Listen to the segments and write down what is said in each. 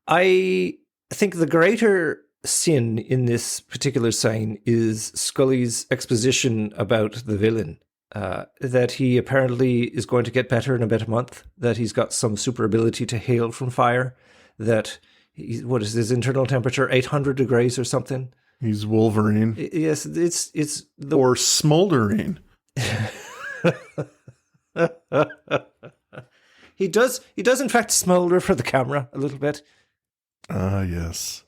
I think the greater sin in this particular sign is Scully's exposition about the villain. That he apparently is going to get better in about a month, that he's got some super ability to hail from fire, that, what is his internal temperature, 800 degrees or something? He's Wolverine. Yes, it's the... Or Smoldering. He does in fact smolder for the camera a little bit. Ah, yes.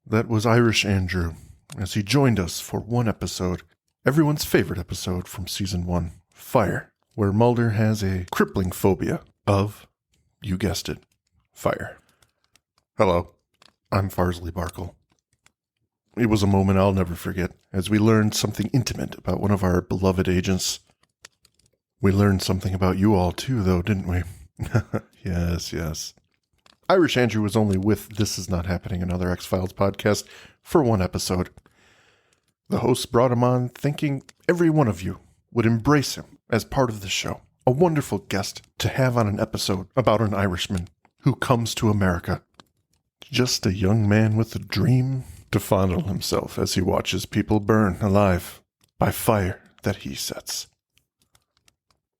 That was Irish Andrew, as he joined us for one episode, everyone's favorite episode from Season 1, Fire, where Mulder has a crippling phobia of, you guessed it, fire. Hello, I'm Farsley Barkle. It was a moment I'll never forget, as we learned something intimate about one of our beloved agents. We learned something about you all too, though, didn't we? Yes. Irish Andrew was only with This Is Not Happening, Another X-Files podcast, for one episode. The hosts brought him on thinking every one of you would embrace him as part of the show. A wonderful guest to have on an episode about an Irishman who comes to America. Just a young man with a dream to fondle himself as he watches people burn alive by fire that he sets.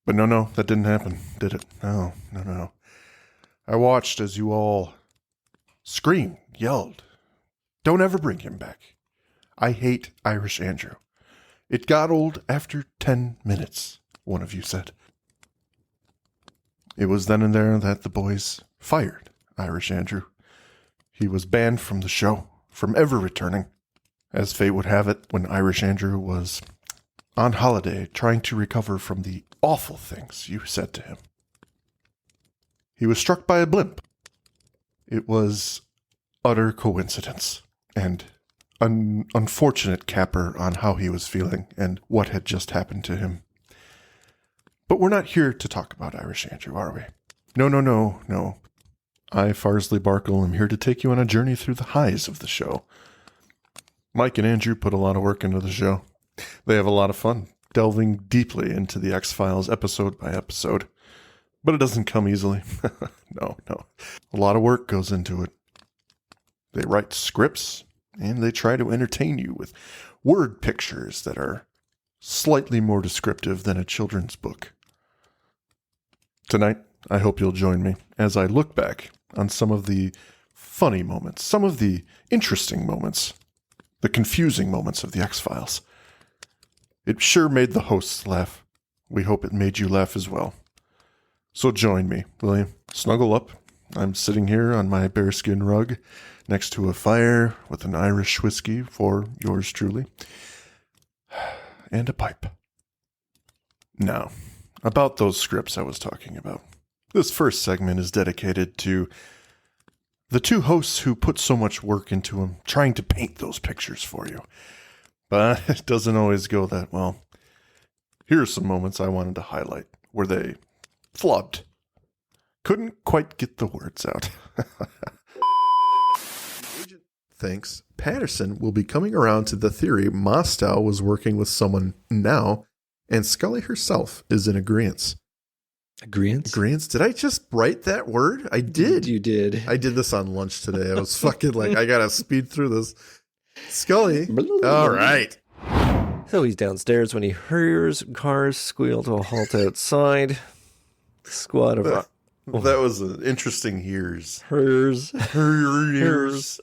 But no, that didn't happen, did it? No. I watched as you all screamed, yelled, "Don't ever bring him back. I hate Irish Andrew. It got old after 10 minutes, one of you said." It was then and there that the boys fired Irish Andrew. He was banned from the show, from ever returning. As fate would have it, when Irish Andrew was on holiday trying to recover from the awful things you said to him, he was struck by a blimp. It was utter coincidence and an unfortunate capper on how he was feeling and what had just happened to him. But we're not here to talk about Irish Andrew, are we? No. I, Farsley Barkle, am here to take you on a journey through the highs of the show. Mike and Andrew put a lot of work into the show. They have a lot of fun delving deeply into the X-Files episode by episode. But it doesn't come easily. No. A lot of work goes into it. They write scripts, and they try to entertain you with word pictures that are slightly more descriptive than a children's book. Tonight, I hope you'll join me as I look back on some of the funny moments, some of the interesting moments, the confusing moments of the X-Files. It sure made the hosts laugh. We hope it made you laugh as well. So join me, will you? Snuggle up. I'm sitting here on my bearskin rug next to a fire with an Irish whiskey for yours truly, and a pipe. Now, about those scripts I was talking about. This first segment is dedicated to the two hosts who put so much work into them, trying to paint those pictures for you. But it doesn't always go that well. Here are some moments I wanted to highlight where they flubbed. Couldn't quite get the words out. Agent thinks Patterson will be coming around to the theory Mostow was working with someone now, and Scully herself is in agreeance. Agreeance? Did I just write that word? I did. You did. I did this on lunch today. I was fucking like, I gotta speed through this. Scully. All right. So he's downstairs when he hears cars squeal to a halt outside. Squad of... That was an interesting hears. Hers. Hears.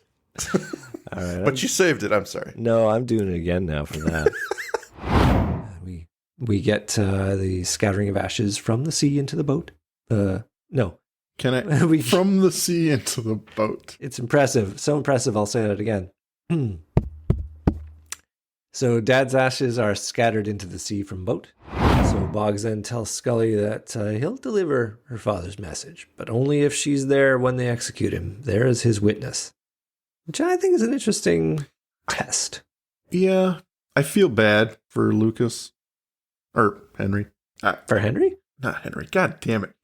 All right, but you saved it. I'm sorry. No, I'm doing it again now for that. We get the scattering of ashes from the sea into the boat. No. Can I? From the sea into the boat. It's impressive. So impressive, I'll say that again. So Dad's ashes are scattered into the sea from boat. So Boggs then tells Scully that he'll deliver her father's message, but only if she's there when they execute him. There is his witness. Which I think is an interesting test. Yeah. I feel bad for Lucas. Or Henry. For Henry? Not Henry. God damn it.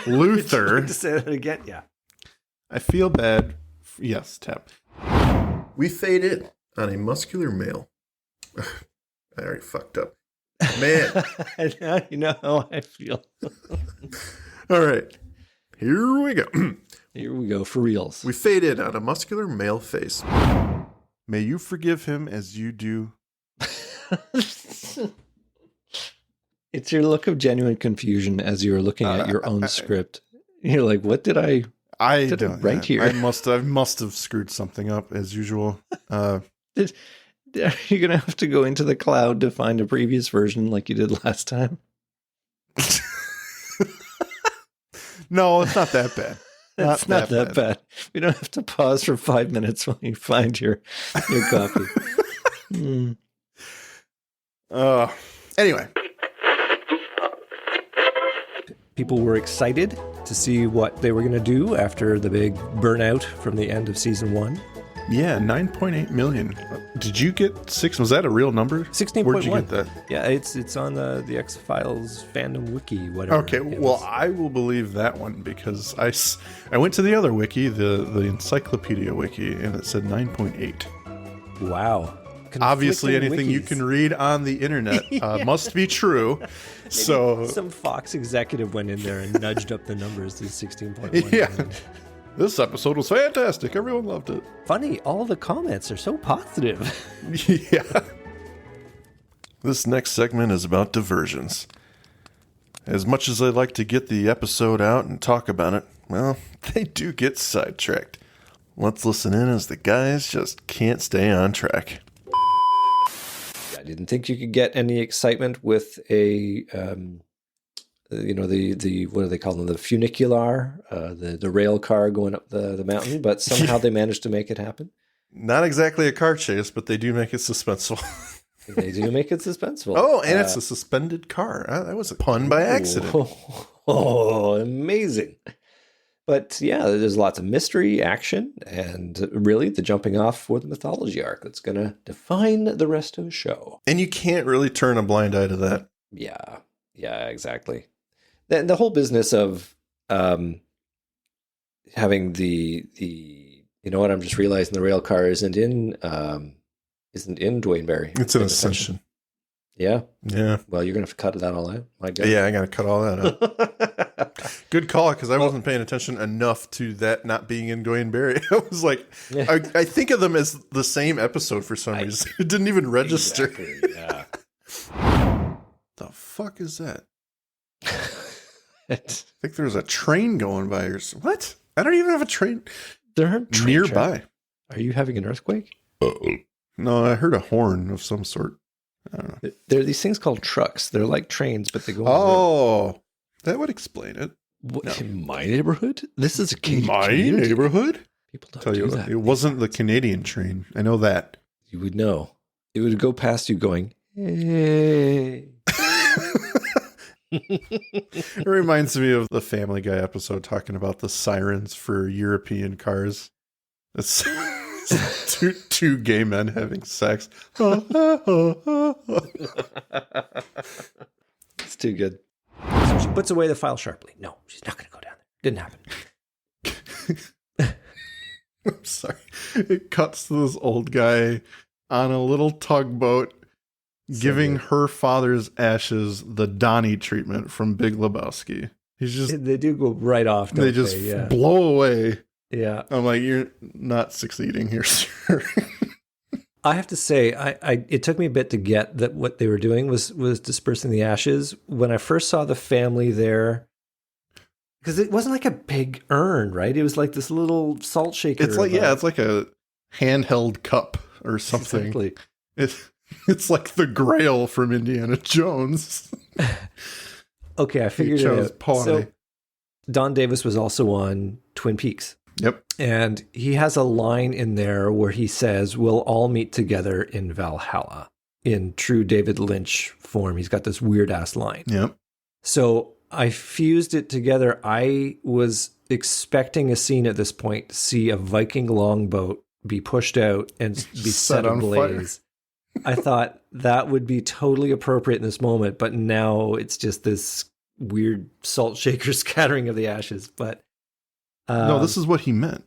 Luther. To say that again? Yeah. I feel bad. Yes, tap. We fade in on a muscular male. I already fucked up. Man. Now you know how I feel. All right. Here we go. Here we go, for reals. We fade in on a muscular male face. May you forgive him as you do. It's your look of genuine confusion as you're looking at your own script. You're like, what did I write here? I must have screwed something up as usual. Are you going to have to go into the cloud to find a previous version like you did last time? No, it's not that bad. It's not that bad. We don't have to pause for 5 minutes while you find your copy. Anyway. People were excited to see what they were going to do after the big burnout from the end of season 1. Yeah, 9.8 million. Did you get 6? Was that a real number? 16.1. Where'd you get that? Yeah, it's on the X-Files fandom wiki, whatever. Okay, well, I will believe that one because I went to the other wiki, the Encyclopedia wiki, and it said 9.8. Wow. Obviously, anything you can read on the internet must be true. So some Fox executive went in there and nudged up the numbers to 16.1. Yeah. This episode was fantastic. Everyone loved it. Funny, all the comments are so positive. Yeah. This next segment is about diversions. As much as I like to get the episode out and talk about it, well, they do get sidetracked. Let's listen in as the guys just can't stay on track. I didn't think you could get any excitement with a, the what do they call them? The funicular, the rail car going up the mountain, but somehow they managed to make it happen. Not exactly a car chase, but they do make it suspenseful. They do make it suspenseful. Oh, and it's a suspended car. That was a pun by accident. Oh, amazing. But yeah, there's lots of mystery, action, and really the jumping off for the mythology arc that's going to define the rest of the show. And you can't really turn a blind eye to that. Yeah, exactly. The whole business of having the you know what, I'm just realizing the rail car isn't in Dwayne Barry. It's an Ascension. Yeah? Yeah. Well, you're going to have to cut that all out. My God. Yeah, I got to cut all that out. Good call, because I wasn't paying attention enough to that not being in Dwayne Barry. I was like, yeah. I think of them as the same episode for some reason. It didn't even register. Exactly, yeah. The fuck is that? I think there's a train going by or something. What? I don't even have a train. There aren't trains nearby. Are you having an earthquake? No, I heard a horn of some sort. I don't know. There are these things called trucks. They're like trains, but they go. Oh, that would explain it. What, no. In my neighborhood? This is a community. Neighborhood? People don't do that. It wasn't the Canadian train. I know that. You would know. It would go past you going, hey. It reminds me of the Family Guy episode talking about the sirens for European cars. It's two gay men having sex. It's too good. So she puts away the file sharply. No, she's not going to go down there. Didn't happen. I'm sorry. It cuts to this old guy on a little tugboat giving her father's ashes the Donnie treatment from Big Lebowski. They do go right off. They just blow away. Yeah. I'm like, you're not succeeding here, sir. I have to say, it took me a bit to get that what they were doing was dispersing the ashes. When I first saw the family there, because it wasn't like a big urn, right? It was like this little salt shaker. It's like, it's like a handheld cup or something. Exactly. It's like the Grail from Indiana Jones. Okay, I figured it out. So, Don Davis was also on Twin Peaks. Yep. And he has a line in there where he says, we'll all meet together in Valhalla. In true David Lynch form, he's got this weird-ass line. Yep. So I fused it together. I was expecting a scene at this point to see a Viking longboat be pushed out and be set ablaze. I thought that would be totally appropriate in this moment, but now it's just this weird salt shaker scattering of the ashes. But no, this is what he meant.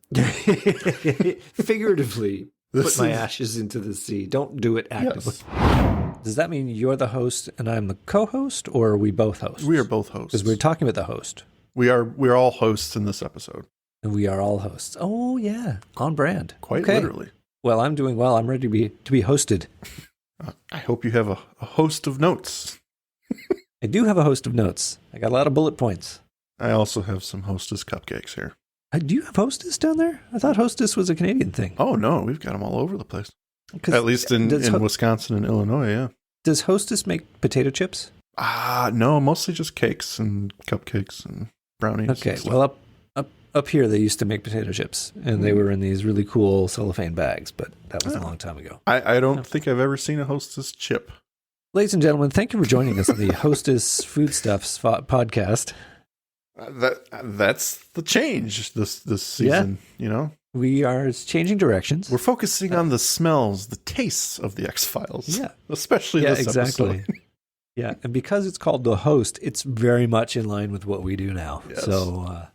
Figuratively, put my ashes into the sea. Don't do it actively. Yes. Does that mean you're the host and I'm the co-host, or are we both hosts? We are both hosts. Because we're talking about the host. We're all hosts in this episode. And we are all hosts. Oh, yeah. On brand. Quite Okay. literally. Well, I'm doing well. I'm ready to be hosted. I hope you have a host of notes. I do have a host of notes. I got a lot of bullet points. I also have some Hostess cupcakes here. Do you have Hostess down there? I thought Hostess was a Canadian thing. Oh, no. We've got them all over the place. At least in Wisconsin and Illinois, yeah. Does Hostess make potato chips? No, mostly just cakes and cupcakes and brownies. Okay, well, up here they used to make potato chips, and they were in these really cool cellophane bags, but that was a long time ago. I don't think I've ever seen a Hostess chip. Ladies and gentlemen, thank you for joining us on the Hostess Foodstuffs podcast. That's the change this season, you know? We are changing directions. We're focusing on the smells, the tastes of the X-Files. Yeah. Especially this episode. Yeah, and because it's called The Host, it's very much in line with what we do now. Yes. So,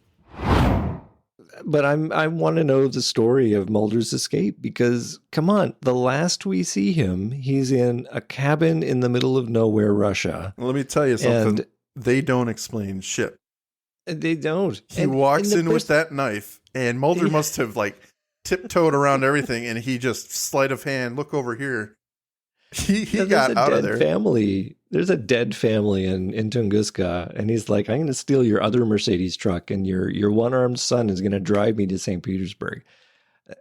but I want to know the story of Mulder's escape because, come on, the last we see him, he's in a cabin in the middle of nowhere, Russia. Let me tell you something. They don't explain shit. They don't. He walks in with that knife, and Mulder must have tiptoed around everything, and he just sleight of hand, look over here. He got out of there. There's a dead family in Tunguska, and he's like, I'm going to steal your other Mercedes truck, and your one-armed son is going to drive me to St. Petersburg.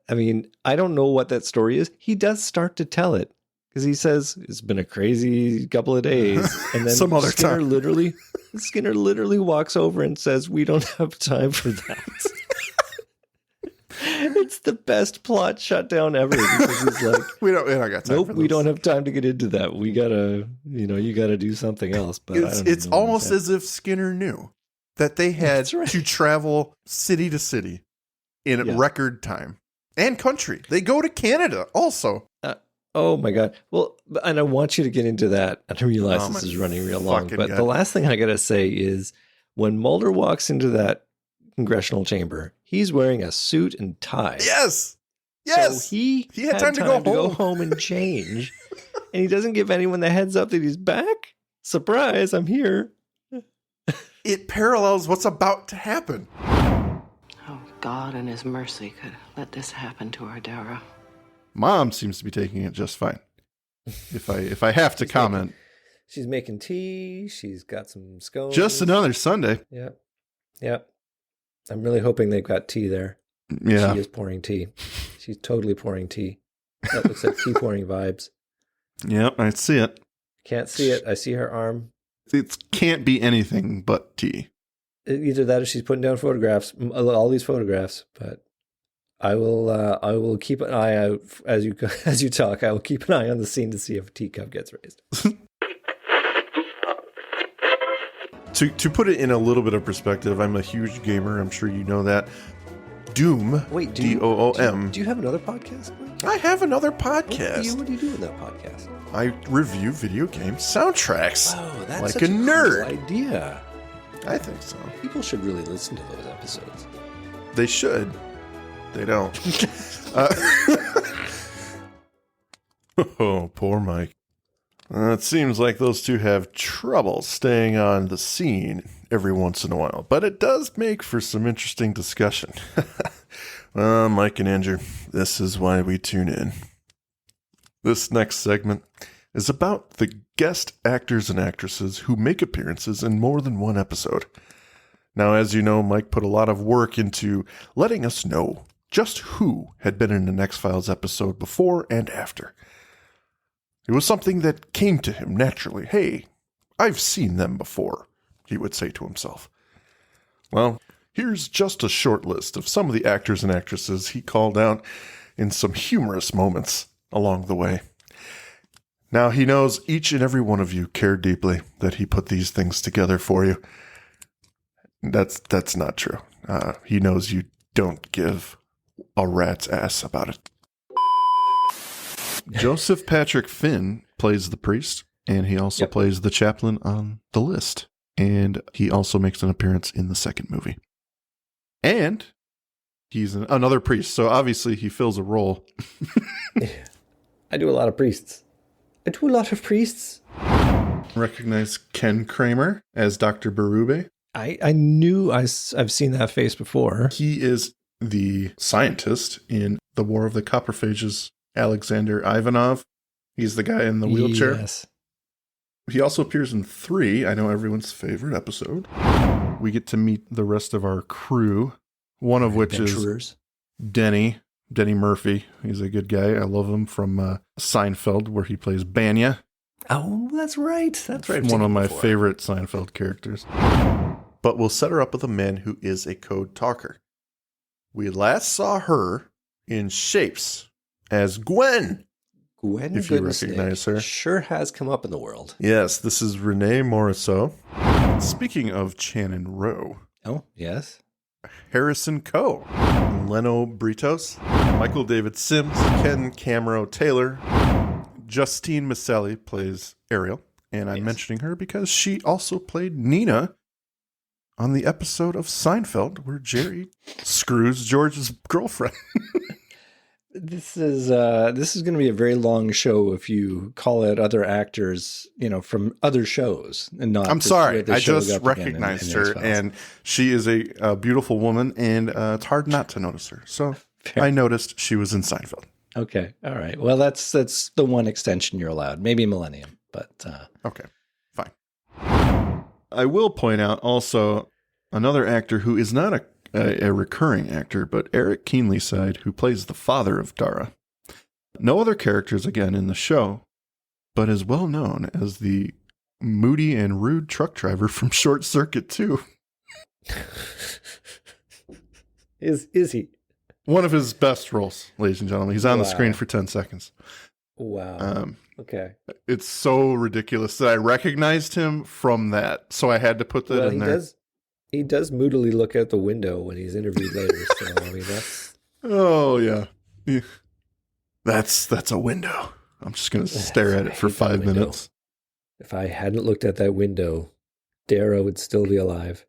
I mean, I don't know what that story is. He does start to tell it, because he says, it's been a crazy couple of days. And then some other time. Skinner literally walks over and says, we don't have time for that. It's the best plot shutdown ever because he's like, we don't got time. Nope, for this. we don't have time to get into that. We gotta, you gotta do something else. But it's almost as if Skinner knew that they had to travel city to city in record time and country. They go to Canada also. Oh my God. Well, and I want you to get into that. I realize this is running real long, but the last thing I gotta say is when Mulder walks into that congressional chamber, he's wearing a suit and tie. Yes. So he had time to go home and change. And he doesn't give anyone the heads up that he's back. Surprise, I'm here. It parallels what's about to happen. Oh, God in his mercy could let this happen to our Dara. Mom seems to be taking it just fine. If I have to comment. She's making tea. She's got some scones. Just another Sunday. Yep. I'm really hoping they've got tea there. Yeah. She is pouring tea. She's totally pouring tea. That looks like tea pouring vibes. Yep, I see it. Can't see it. I see her arm. It can't be anything but tea. Either that or she's putting down photographs, all these photographs, but I will keep an eye out as you talk. I will keep an eye on the scene to see if a teacup gets raised. To put it in a little bit of perspective, I'm a huge gamer. I'm sure you know that. Doom. Wait, DOOM. Do you have another podcast, Mike? I have another podcast. What do you do in that podcast? I review video game soundtracks. Oh, that's like such a nerd. Cool idea. I think so. People should really listen to those episodes. They should. They don't. Oh, poor Mike. It seems like those two have trouble staying on the scene every once in a while, but it does make for some interesting discussion. Well, Mike and Andrew, this is why we tune in. This next segment is about the guest actors and actresses who make appearances in more than one episode. Now, as you know, Mike put a lot of work into letting us know just who had been in an X-Files episode before and after. It was something that came to him naturally. Hey, I've seen them before, he would say to himself. Well, here's just a short list of some of the actors and actresses he called out in some humorous moments along the way. Now, he knows each and every one of you care deeply that he put these things together for you. That's not true. He knows you don't give a rat's ass about it. Joseph Patrick Finn plays the priest, and he also plays the chaplain on the list. And he also makes an appearance in the second movie. And he's another priest, so obviously he fills a role. I do a lot of priests. Recognize Ken Kramer as Dr. Berube. I knew I've seen that face before. He is the scientist in The War of the Copperphages, Alexander Ivanov. He's the guy in the wheelchair. Yes. He also appears in 3, I know everyone's favorite episode. We get to meet the rest of our crew, one of which is Denny Murphy. He's a good guy. I love him from Seinfeld, where he plays Banya. Oh, that's right. That's right. One of my favorite Seinfeld characters. But we'll set her up with a man who is a code talker. We last saw her in Shapes as Gwen. Gwen, if you recognize her. Sure has come up in the world. Yes, this is Renee Morisseau. Speaking of Channon Rowe. Oh, yes. Harrison Coe, Leno Britos, Michael David Sims, Ken Camero Taylor, Justine Maselli plays Ariel. And I'm mentioning her because she also played Nina on the episode of Seinfeld where Jerry screws George's girlfriend. This is going to be a very long show if you call out other actors, from other shows and not. I'm sorry, I just recognized her, and she is a beautiful woman, and it's hard not to notice her. So I noticed she was in Seinfeld. Okay, all right. Well, that's the one extension you're allowed. Maybe Millennium, but okay, fine. I will point out also another actor who is not a recurring actor, but Eric Keenlyside, who plays the father of Dara. No other characters again in the show, but is well known as the moody and rude truck driver from Short Circuit 2. Is he? One of his best roles, ladies and gentlemen. He's on the screen for 10 seconds. Wow. Okay. It's so ridiculous that I recognized him from that, so I had to put that in there. He does moodily look out the window when he's interviewed later. So that's. Oh yeah. That's a window. I'm just gonna stare at it for 5 minutes. If I hadn't looked at that window, Dara would still be alive.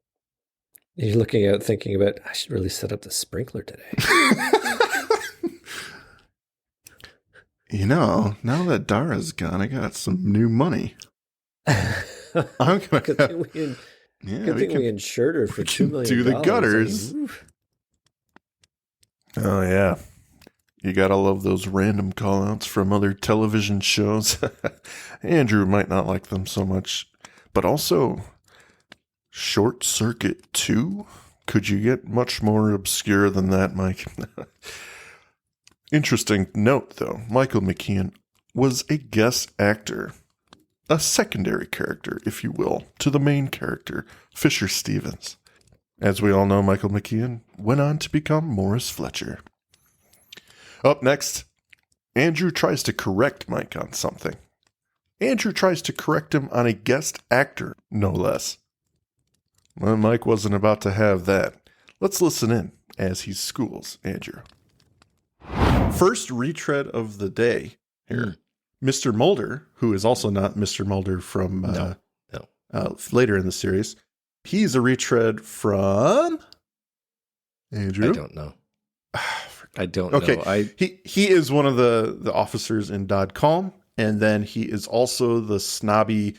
You're looking out, thinking about, I should really set up the sprinkler today. Now that Dara's gone, I got some new money. I'm gonna. Good thing we insured her for $2 million. Do the gutters. Oh, yeah. You gotta love those random call-outs from other television shows. Andrew might not like them so much. But also, Short Circuit 2? Could you get much more obscure than that, Mike? Interesting note, though. Michael McKean was a guest actor. A secondary character, if you will, to the main character, Fisher Stevens. As we all know, Michael McKean went on to become Morris Fletcher. Up next, Andrew tries to correct Mike on something. Andrew tries to correct him on a guest actor, no less. Well, Mike wasn't about to have that. Let's listen in as he schools Andrew. First retread of the day here. Mr. Mulder, who is also not Mr. Mulder from later in the series, he's a retread from Andrew. I don't know. I don't know. He is one of the officers in Dodd Calm, and then he is also the snobby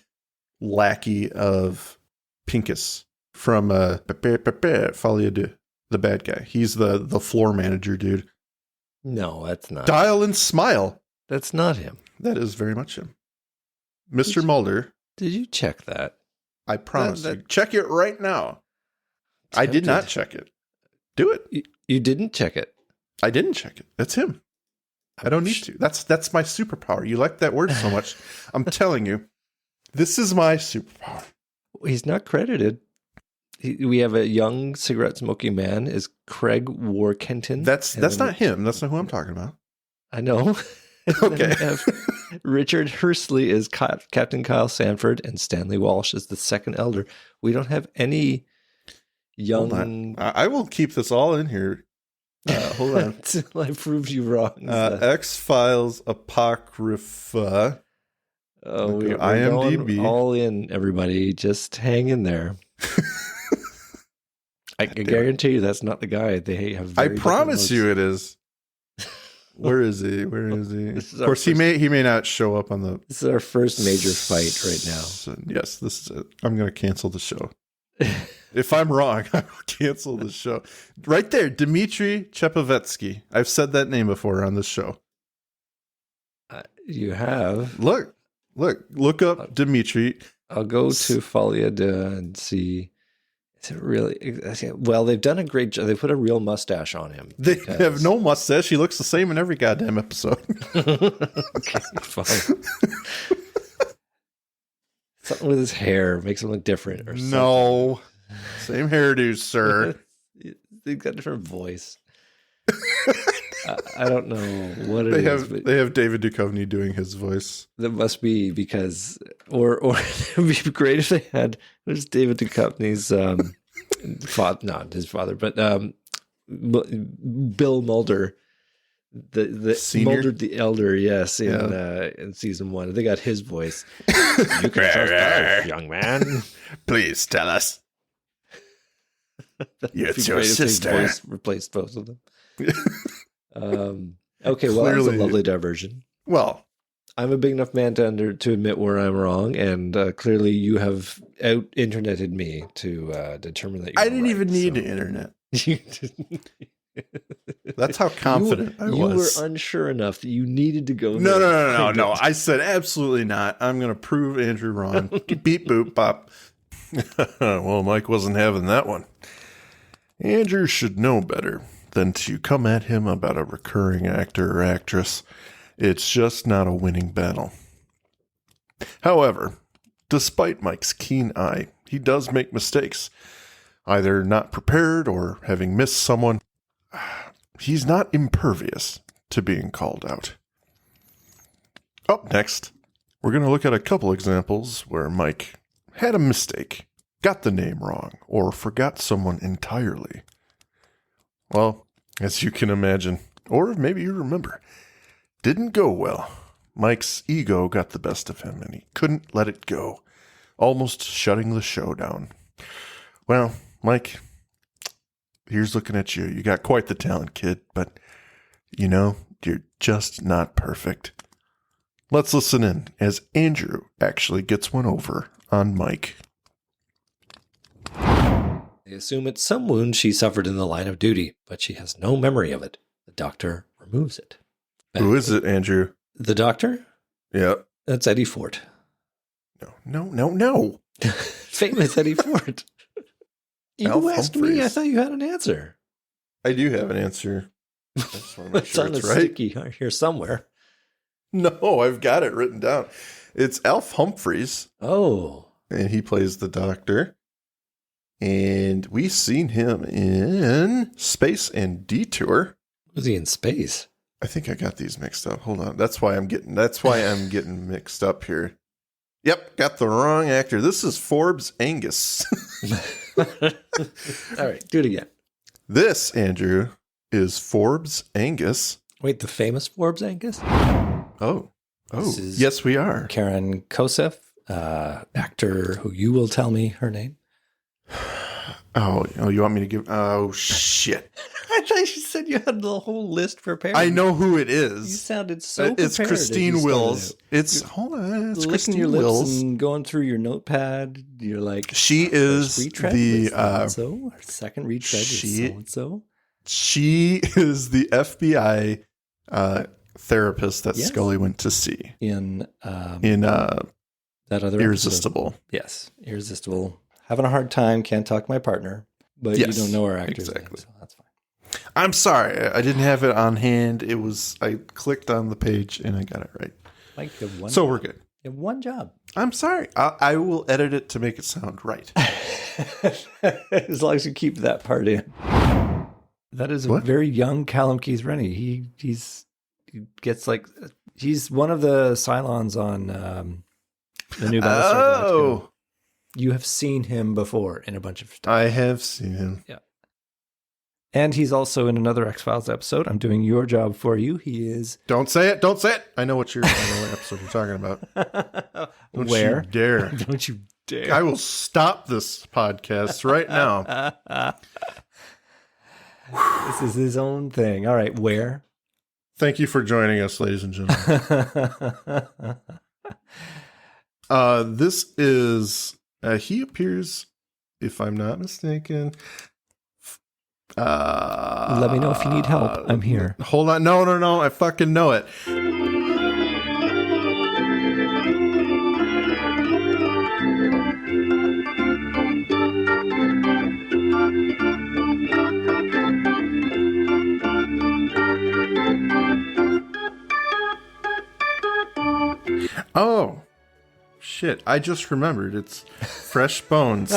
lackey of Pincus from Folie à Deux, the bad guy. He's the floor manager dude. No, that's not. Dial and Smile. That's not him. That is very much him. Mr. Mulder. Did you check that? I promise you. Check it right now. I did not check it. Do it. You didn't check it. I didn't check it. That's him. I don't need to. That's my superpower. You like that word so much. I'm telling you, this is my superpower. He's not credited. We have a young cigarette smoking man is Craig Warkentin. That's not him. That's not who I'm talking about. I know. Okay. Richard Hursley is Captain Kyle Sanford, and Stanley Walsh is the second elder. We don't have any young. Hold on. I will keep this all in here. Hold on. Until I proved you wrong. X-Files Apocrypha. Oh, we're IMDb. Going all in, everybody. Just hang in there. I can guarantee you that's not the guy. They have. I promise you it is. Where is he? Where is he? Of course, he may not show up on the. This is our first major fight right now. Yes, this is it. I'm going to cancel the show. If I'm wrong, I will cancel the show. Right there, Dmitry Chepovetsky. I've said that name before on this show. You have. Look up Dmitry. I'll go to Folia and see. Is it really? Well, they've done a great job. They put a real mustache on him. They have no mustache. He looks the same in every goddamn episode. Okay, fine. Something with his hair makes him look different or something. No. Same hairdo, sir. They've got a different voice. I don't know what it is. They have David Duchovny doing his voice. That must be because, or it would be great if they had, there's David Duchovny's father, not his father, but Bill Mulder, the Senior? Mulder the Elder, yes, in season 1. They got his voice. You can trust us, young man. Please tell us. It's your sister. Voice replaced both of them. Okay, well, that was a lovely diversion. Well, I'm a big enough man to admit where I'm wrong, and clearly you have out-interneted me to determine that you're I didn't right, even need so. the internet. That's how confident I was. You were unsure enough that you needed to go. No. I said absolutely not. I'm going to prove Andrew wrong. Beep, boop, pop. Well, Mike wasn't having that one. Andrew should know better than to come at him about a recurring actor or actress. It's just not a winning battle. However, despite Mike's keen eye, he does make mistakes, either not prepared or having missed someone. He's not impervious to being called out. Up next, we're going to look at a couple examples where Mike had a mistake, got the name wrong, or forgot someone entirely. Well, as you can imagine, or maybe you remember, didn't go well. Mike's ego got the best of him, and he couldn't let it go, almost shutting the show down. Well, Mike, here's looking at you. You got quite the talent, kid, but, you're just not perfect. Let's listen in as Andrew actually gets one over on Mike. They assume it's some wound she suffered in the line of duty, but she has no memory of it. The doctor removes it. Who is it, Andrew? The doctor? Yeah. That's Eddie Fort. No. Famous Eddie Fort. Alf You asked Humphreys. me. I thought you had an answer. I do have an answer. I just want to make It's sure on it's a right. sticky here somewhere. No, I've got it written down. It's Alf Humphreys, Oh. and he plays the doctor. And we've seen him in Space and Detour. Was he in space? I think I got these mixed up. Hold on. That's why I'm getting mixed up here. Yep, got the wrong actor. This is Forbes Angus. All right, do it again. This, Andrew, is Forbes Angus. Wait, the famous Forbes Angus? Oh, This is yes, we are. Karen Kosef, actor who you will tell me her name. Oh, you want me to give? Oh, shit. I thought you said you had the whole list prepared. I know who it You is. sounded so prepared. It's as Christine you started Wills. out. It's hold on. It's Licking Christine your lips Wills. and going through your notepad. You're like, She is retread the so our second retread is so and so. she is the FBI therapist that Yes. Scully went to see In in that other Irresistible. episode. Yes, Irresistible. Having a hard time. Can't talk to my partner, but Yes, you don't know our actor's exactly. name, so that's fine. I'm sorry, I didn't have it on hand. I clicked on the page and I got it right. Mike, you have one. So we're good. You have one job. I'm sorry. I will edit it to make it sound right. As long as you keep that part in. That is a What? very young Callum Keith Rennie. He gets like he's one of the Cylons on the new Battlestar Galactica. Oh, You have seen him before in a bunch of stuff. I have seen him. And he's also in another X-Files episode. I'm doing your job for you. He is Don't say it. Don't say it. I know what episode you're talking about. Don't where? you dare. Don't you dare. I will stop this podcast right now. This is his own thing. All right, where? Thank you for joining us, ladies and gentlemen. This is he appears if I'm not mistaken. Let me know if you need help. I'm here. Hold on. No. I fucking know it. Oh, shit. I just remembered. It's Fresh Bones.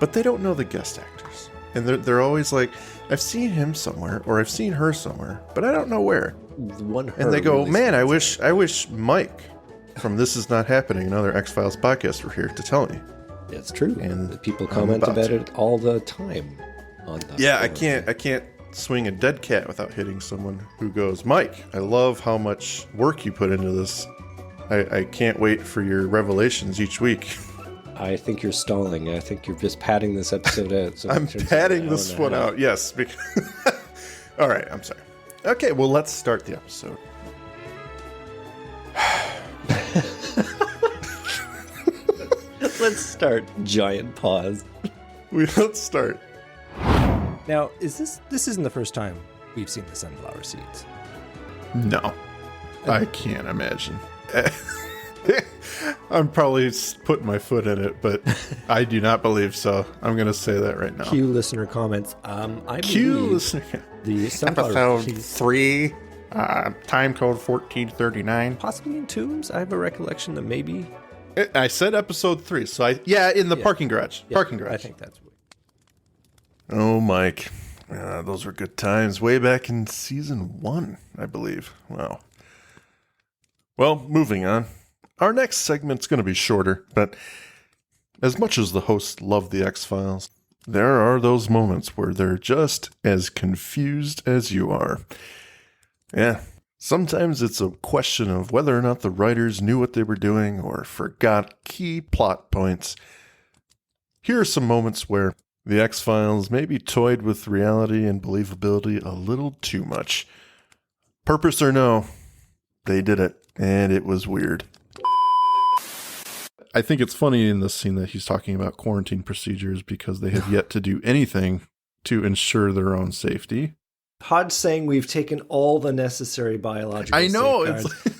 But they don't know the guest actors. And they're always like, I've seen him somewhere, or I've seen her somewhere, but I don't know where. And they go, really, man, I wish Mike from This Is Not Happening, another X-Files podcast, were here to tell me. It's true. And people comment about it all the time on the Yeah, I can't swing a dead cat without hitting someone who goes, Mike, I love how much work you put into this. I can't wait for your revelations each week. I think you're stalling. I think you're just padding this episode out. So I'm padding this one out, yes. Because all right, I'm sorry. Okay, well, let's start the episode. Let's start. Giant pause. Let's start. Now, this isn't the first time we've seen the sunflower seeds? No, I can't imagine. I'm probably putting my foot in it, but I do not believe so. I'm going to say that right now. Cue listener comments. I Cue believe listener. the sunflower Episode seeds, 3, time code 1439. possibly in Tombs. I have a recollection that maybe. I said episode 3, so in the parking garage. Yeah, Parking garage. I think that's. Oh, Mike. Those were good times. Way back in season 1, I believe. Wow. Well, moving on. Our next segment's going to be shorter, but as much as the hosts love the X-Files, there are those moments where they're just as confused as you are. Yeah. Sometimes it's a question of whether or not the writers knew what they were doing or forgot key plot points. Here are some moments where the X-Files maybe toyed with reality and believability a little too much. Purpose or no, they did it, and it was weird. I think it's funny in this scene that he's talking about quarantine procedures because they have yet to do anything to ensure their own safety. Hodge saying we've taken all the necessary biological I know. safeguards.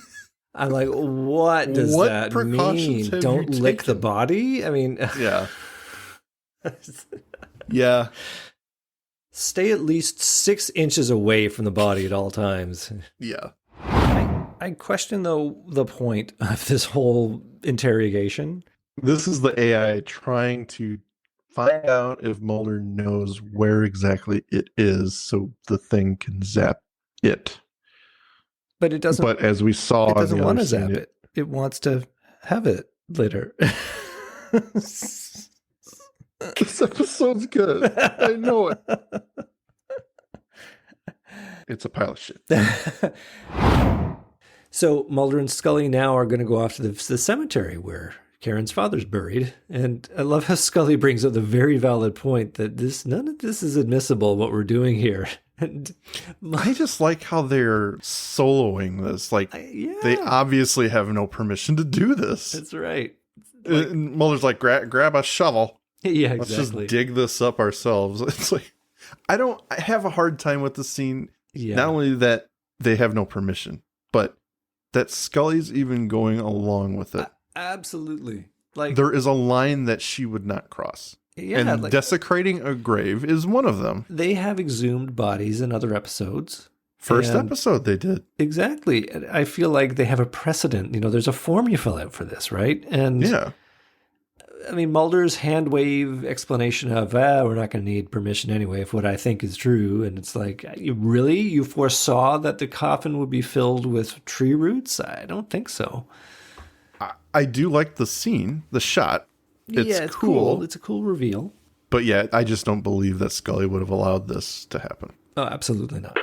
I'm like, what does that mean? Don't lick the body? I mean... Yeah. Yeah. Stay at least 6 inches away from the body at all times. Yeah. I question, though, the point of this whole interrogation. This is the AI trying to find out if Mulder knows where exactly it is so the thing can zap it. But it doesn't. But as we saw, it doesn't want to zap it. It wants to have it later. This episode's good. I know it. It's a pile of shit. So Mulder and Scully now are going to go off to the cemetery where Karen's father's buried. And I love how Scully brings up the very valid point that none of this is admissible, what we're doing here. And I just like how they're soloing this. Like, they obviously have no permission to do this. That's right. Mulder's like, grab a shovel. Yeah, exactly. Let's just dig this up ourselves. It's like, I have a hard time with the scene. Yeah. Not only that they have no permission, but that Scully's even going along with it. Absolutely. Like, there is a line that she would not cross. Yeah, and desecrating a grave is one of them. They have exhumed bodies in other episodes. First episode they did. Exactly. I feel like they have a precedent. There's a form you fill out for this, right? And yeah. I mean, Mulder's hand wave explanation of, we're not going to need permission anyway, if what I think is true. And it's like, you foresaw that the coffin would be filled with tree roots? I don't think so. I do like the scene, the shot. It's cool. It's a cool reveal. But yeah, I just don't believe that Scully would have allowed this to happen. Oh, absolutely not.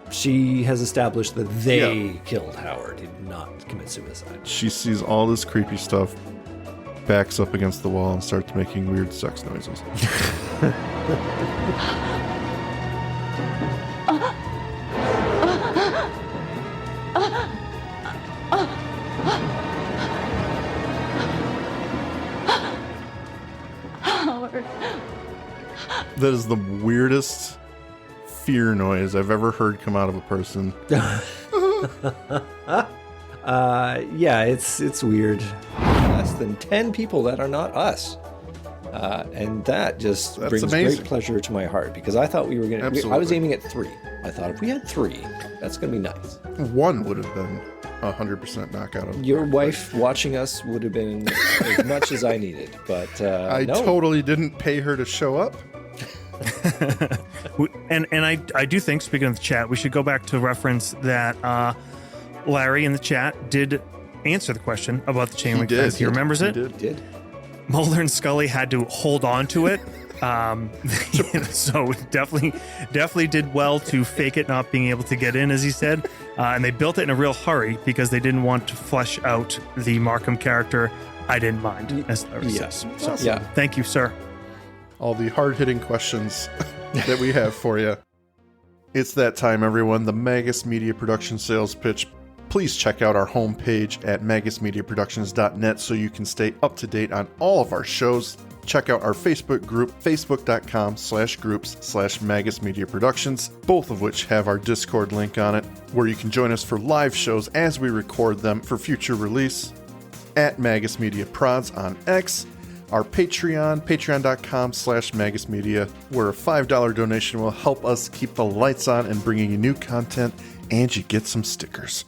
She has established that they killed Howard. He did not commit suicide. She sees all this creepy stuff, backs up against the wall, and starts making weird sex noises. That is the weirdest fear noise I've ever heard come out of a person. Yeah, it's weird. Less than 10 people that are not us. And that just That's brings amazing. great pleasure to my heart because I thought we were going to... I was Absolutely. aiming at 3. I thought if we had 3, that's going to be nice. One would have been 100% knockout. Of Your wife watching us would have been as much as I needed, but I no. totally didn't pay her to show up. And I do think, speaking of the chat, we should go back to reference that Larry in the chat did answer the question about the chain link fence. He remembers it. He did. Mulder and Scully had to hold on to it. So definitely did well to fake it not being able to get in, as he said. And they built it in a real hurry because they didn't want to flesh out the Markham character. I didn't mind, as Larry says. So, Yeah. Thank you, sir. All the hard-hitting questions that we have for you. It's that time, everyone. The Magus Media Production sales pitch. Please check out our homepage at magusmediaproductions.net so you can stay up to date on all of our shows. Check out our Facebook group, facebook.com/groups/Magus Media Productions, both of which have our Discord link on it, where you can join us for live shows as we record them for future release. At Magus Media Prods on X, our Patreon, patreon.com/MagusMedia, where a $5 donation will help us keep the lights on and bringing you new content, and you get some stickers.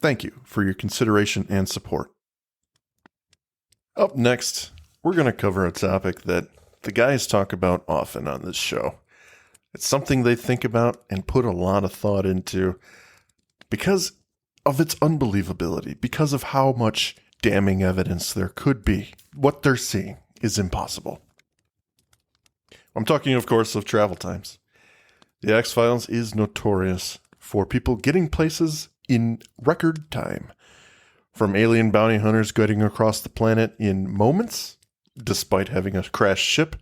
Thank you for your consideration and support. Up next, we're going to cover a topic that the guys talk about often on this show. It's something they think about and put a lot of thought into because of its unbelievability, because of how much damning evidence there could be. What they're seeing is impossible. I'm talking, of course, of travel times. The X-Files is notorious for people getting places in record time. From alien bounty hunters getting across the planet in moments, despite having a crashed ship,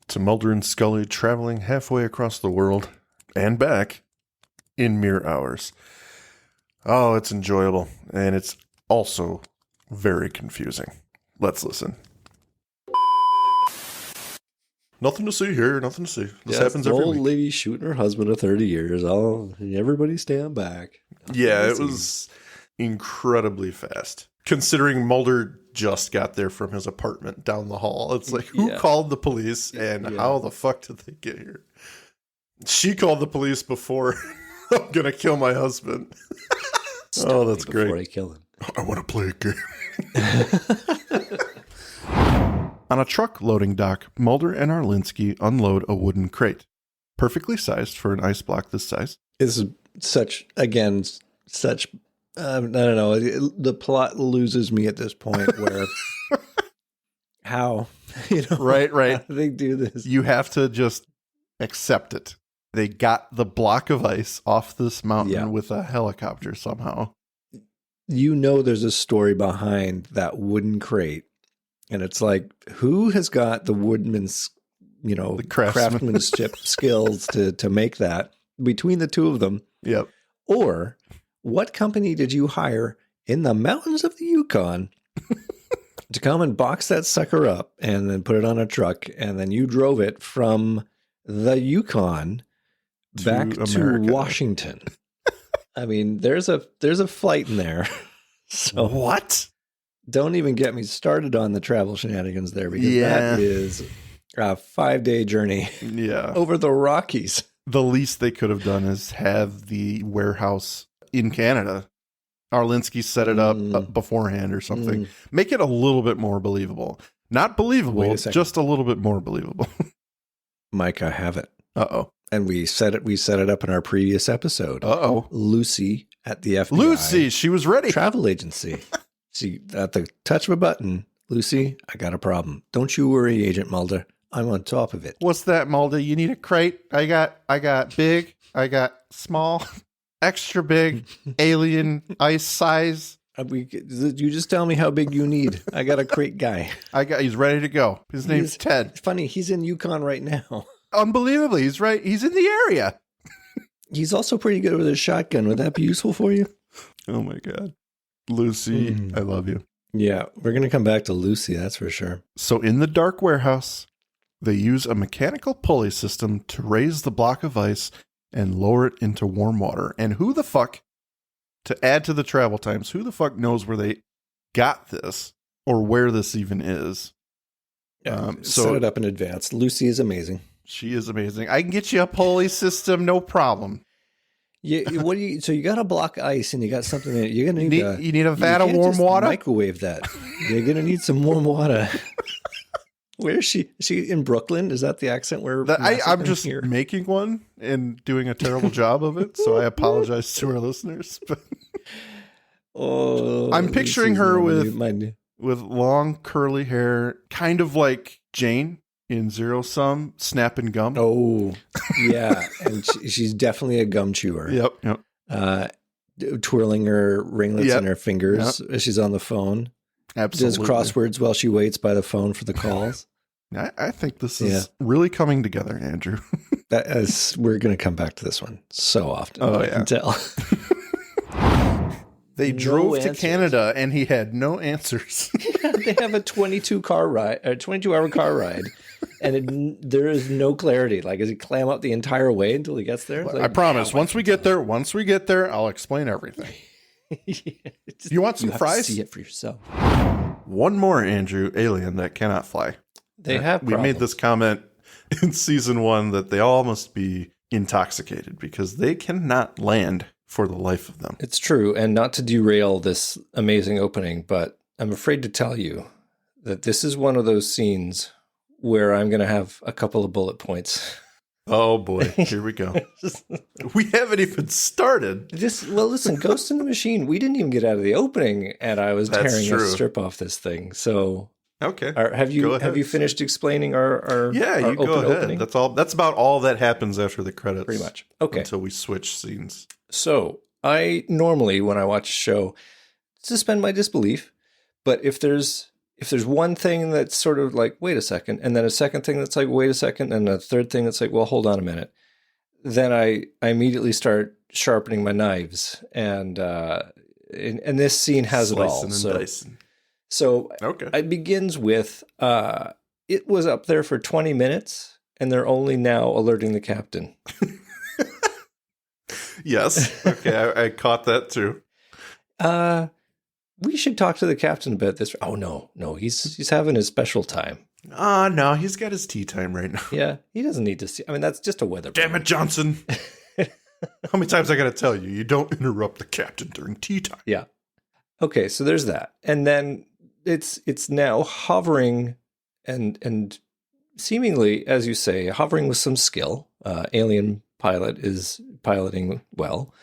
to Mulder and Scully traveling halfway across the world and back in mere hours. Oh, it's enjoyable, and it's also very confusing. Let's listen. Nothing to see here, nothing to see. This happens every old week. lady shooting her husband of 30 years. Everybody stand back. Yeah, it was incredibly fast. Considering Mulder just got there from his apartment down the hall. It's like, who called the police and how the fuck did they get here? She called the police before I'm going to kill my husband. Oh, that's great. Before I kill him. I want to play a game. On a truck loading dock, Mulder and Arlinsky unload a wooden crate. Perfectly sized for an ice block this size. This is such, I don't know. The plot loses me at this point where how, Right. how do they do this? You have to just accept it. They got the block of ice off this mountain with a helicopter somehow. There's a story behind that wooden crate. And it's like, who has got the woodman's, The craftsman. craftsmanship skills to make that between the two of them? Yep. Or what company did you hire in the mountains of the Yukon to come and box that sucker up and then put it on a truck, and then you drove it from the Yukon back to Washington? I mean, there's a flight in there. So what? Don't even get me started on the travel shenanigans there, because that is a 5-day journey over the Rockies. The least they could have done is have the warehouse in Canada. Arlinsky set it up beforehand or something. Make it a little bit more believable. Not believable, just a little bit more believable. Mike, I have it. Uh-oh. And we set it up in our previous episode. Uh-oh. Lucy at the FBI. Lucy, she was ready. Travel agency. See, at the touch of a button, Lucy, I got a problem. Don't you worry, Agent Mulder. I'm on top of it. What's that, Mulder? You need a crate? I got big. I got small. Extra big. Alien ice size. You just tell me how big you need. I got a crate guy. He's ready to go. His name's Ted. It's funny, he's in Yukon right now. Unbelievably, he's right. He's in the area. He's also pretty good with a shotgun. Would that be useful for you? Oh my God. Lucy, I love you. Yeah, we're going to come back to Lucy, that's for sure. So in the dark warehouse, They use a mechanical pulley system to raise the block of ice and lower it into warm water. And who the fuck, to add to the travel times, who the fuck knows where they got this or where this even is? Set it up in advance. Lucy is amazing. She is amazing. I can get you a pulley system, no problem. So you got a block of ice and you got something in it. You're gonna You need a vat of warm water? Microwave that. You're gonna need some warm water. Where is she? Is she in Brooklyn? Is that the accent where I'm just making one and doing a terrible job of it, so I apologize to our listeners. But I'm picturing her with long curly hair, kind of like Jane in Zero Sum, snapping gum. Oh, yeah. And she's definitely a gum chewer. Yep. Twirling her ringlets in her fingers as she's on the phone. Absolutely. Does crosswords while she waits by the phone for the calls. I think this is really coming together, Andrew. We're going to come back to this one so often. I can tell. They drove to Canada and he had no answers. They have a 22-hour car ride, and there is no clarity. Like, does he clam up the entire way until he gets there? I promise. Once we get there, I'll explain everything. You want some fries? Have to see it for yourself. One more, Andrew, alien that cannot fly. They have We made this comment in season 1 that they all must be intoxicated because they cannot land for the life of them. It's true. And not to derail this amazing opening, but I'm afraid to tell you that this is one of those scenes where I'm going to have a couple of bullet points. Oh boy, here we go. We haven't even started. Listen, Ghost in the Machine, we didn't even get out of the opening and I was tearing a strip off this thing. So okay. Have you finished explaining our you go ahead. Opening? That's about all that happens after the credits. Pretty much. Okay. Until we switch scenes. So I normally, when I watch a show, suspend my disbelief. But if there's one thing that's sort of like, wait a second, and then a second thing that's like, wait a second, and a third thing that's like, well, hold on a minute, then I immediately start sharpening my knives, and this scene has Slicing it all. And dicing. So okay. It begins with, it was up there for 20 minutes, and they're only now alerting the captain. Yes. Okay, I caught that too. We should talk to the captain about this. Oh no, he's having his special time. No, he's got his tea time right now. Yeah, he doesn't need to see. I mean, that's just a weather. Damn it, Johnson! How many times I got to tell you? You don't interrupt the captain during tea time. Yeah. Okay, so there's that, and then it's now hovering and seemingly, as you say, hovering with some skill. Alien pilot is piloting well.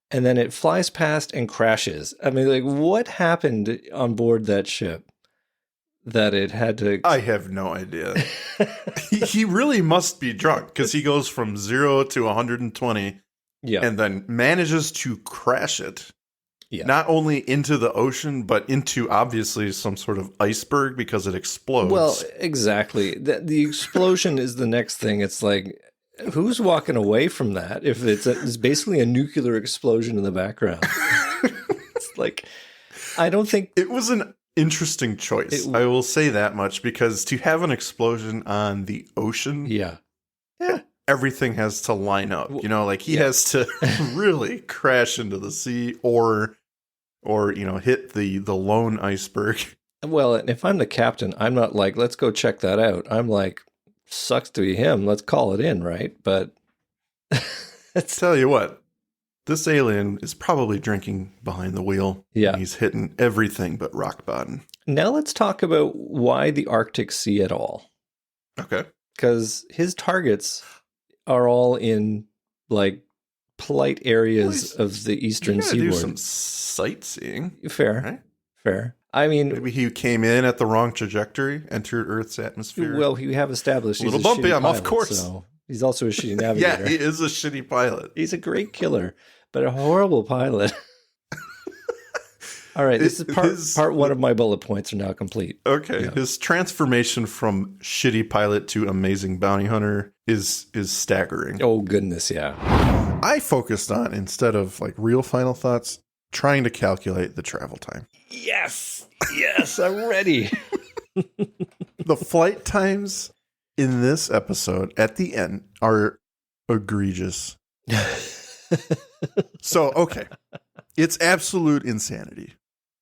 And then it flies past and crashes. I mean, like, what happened on board that ship that it had to... I have no idea. he really must be drunk because he goes from 0 to 120 and then manages to crash it. Yeah. Not only into the ocean, but into obviously some sort of iceberg because it explodes. Well, exactly. The explosion is the next thing. It's like... Who's walking away from that if it's basically a nuclear explosion in the background? It's like, I don't think... It was an interesting choice. I will say that much, because to have an explosion on the ocean, everything has to line up. You know, like he has to really crash into the sea or hit the lone iceberg. Well, and if I'm the captain, I'm not like, let's go check that out. I'm like, sucks to be him. Let's call it in, right? But tell you what, this alien is probably drinking behind the wheel. Yeah. He's hitting everything but rock bottom. Now let's talk about why the Arctic Sea at all. Okay. Because his targets are all in like polite areas of the eastern seaboard. Do some sightseeing. Fair. Right? Fair. I mean, maybe he came in at the wrong trajectory, entered Earth's atmosphere. Well, we have established he's a little bumpy. I'm off course. So he's also a shitty navigator. Yeah, he is a shitty pilot. He's a great killer, but a horrible pilot. All right, this is part one of my bullet points are now complete. Okay, yeah. His transformation from shitty pilot to amazing bounty hunter is staggering. Oh goodness, yeah. I focused on, instead of like real final thoughts, trying to calculate the travel time. Yes, I'm ready. The flight times in this episode at the end are egregious. So, okay. It's absolute insanity.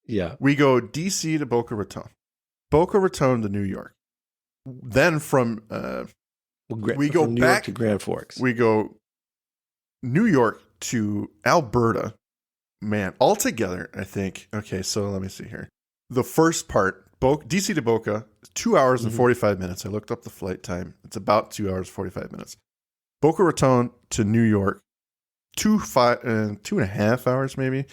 Yeah. We go DC to Boca Raton. Boca Raton to New York. Then from we go from New back York to Grand Forks. We go New York to Alberta. Man, altogether, I think. Okay, so let me see here. The first part, DC to Boca, 2 hours and 45 minutes. I looked up the flight time. It's about 2 hours, 45 minutes. Boca Raton to New York, 2.5 hours maybe.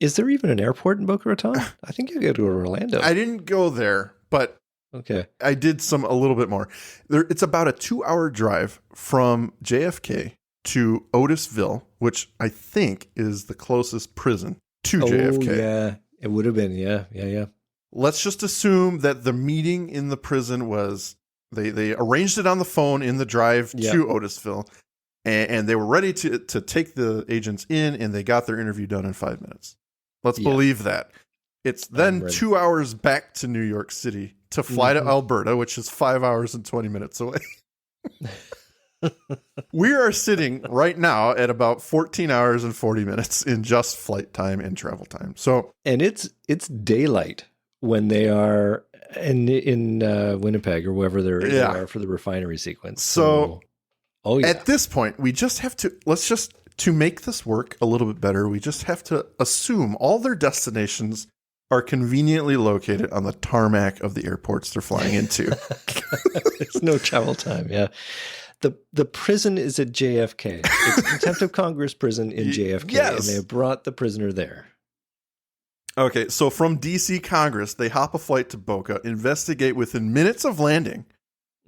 Is there even an airport in Boca Raton? I think you got to go to Orlando. I didn't go there, but okay. I did a little bit more. It's about a 2-hour drive from JFK to Otisville, which I think is the closest prison to JFK. Yeah, it would have been. Yeah. Let's just assume that the meeting in the prison was they arranged it on the phone in the drive to Otisville, and they were ready to take the agents in, and they got their interview done in 5 minutes. Let's believe that. It's then 2 hours back to New York City to fly to Alberta, which is 5 hours and 20 minutes away. We are sitting right now at about 14 hours and 40 minutes in just flight time and travel time. So, and it's daylight when they are in Winnipeg or wherever they are for the refinery sequence. So at this point, we just have to make this work a little bit better, we just have to assume all their destinations are conveniently located on the tarmac of the airports they're flying into. There's no travel time. Yeah. The prison is at JFK. It's Contempt of Congress prison in JFK. Yes. And they have brought the prisoner there. Okay, so from DC Congress, they hop a flight to Boca, investigate within minutes of landing,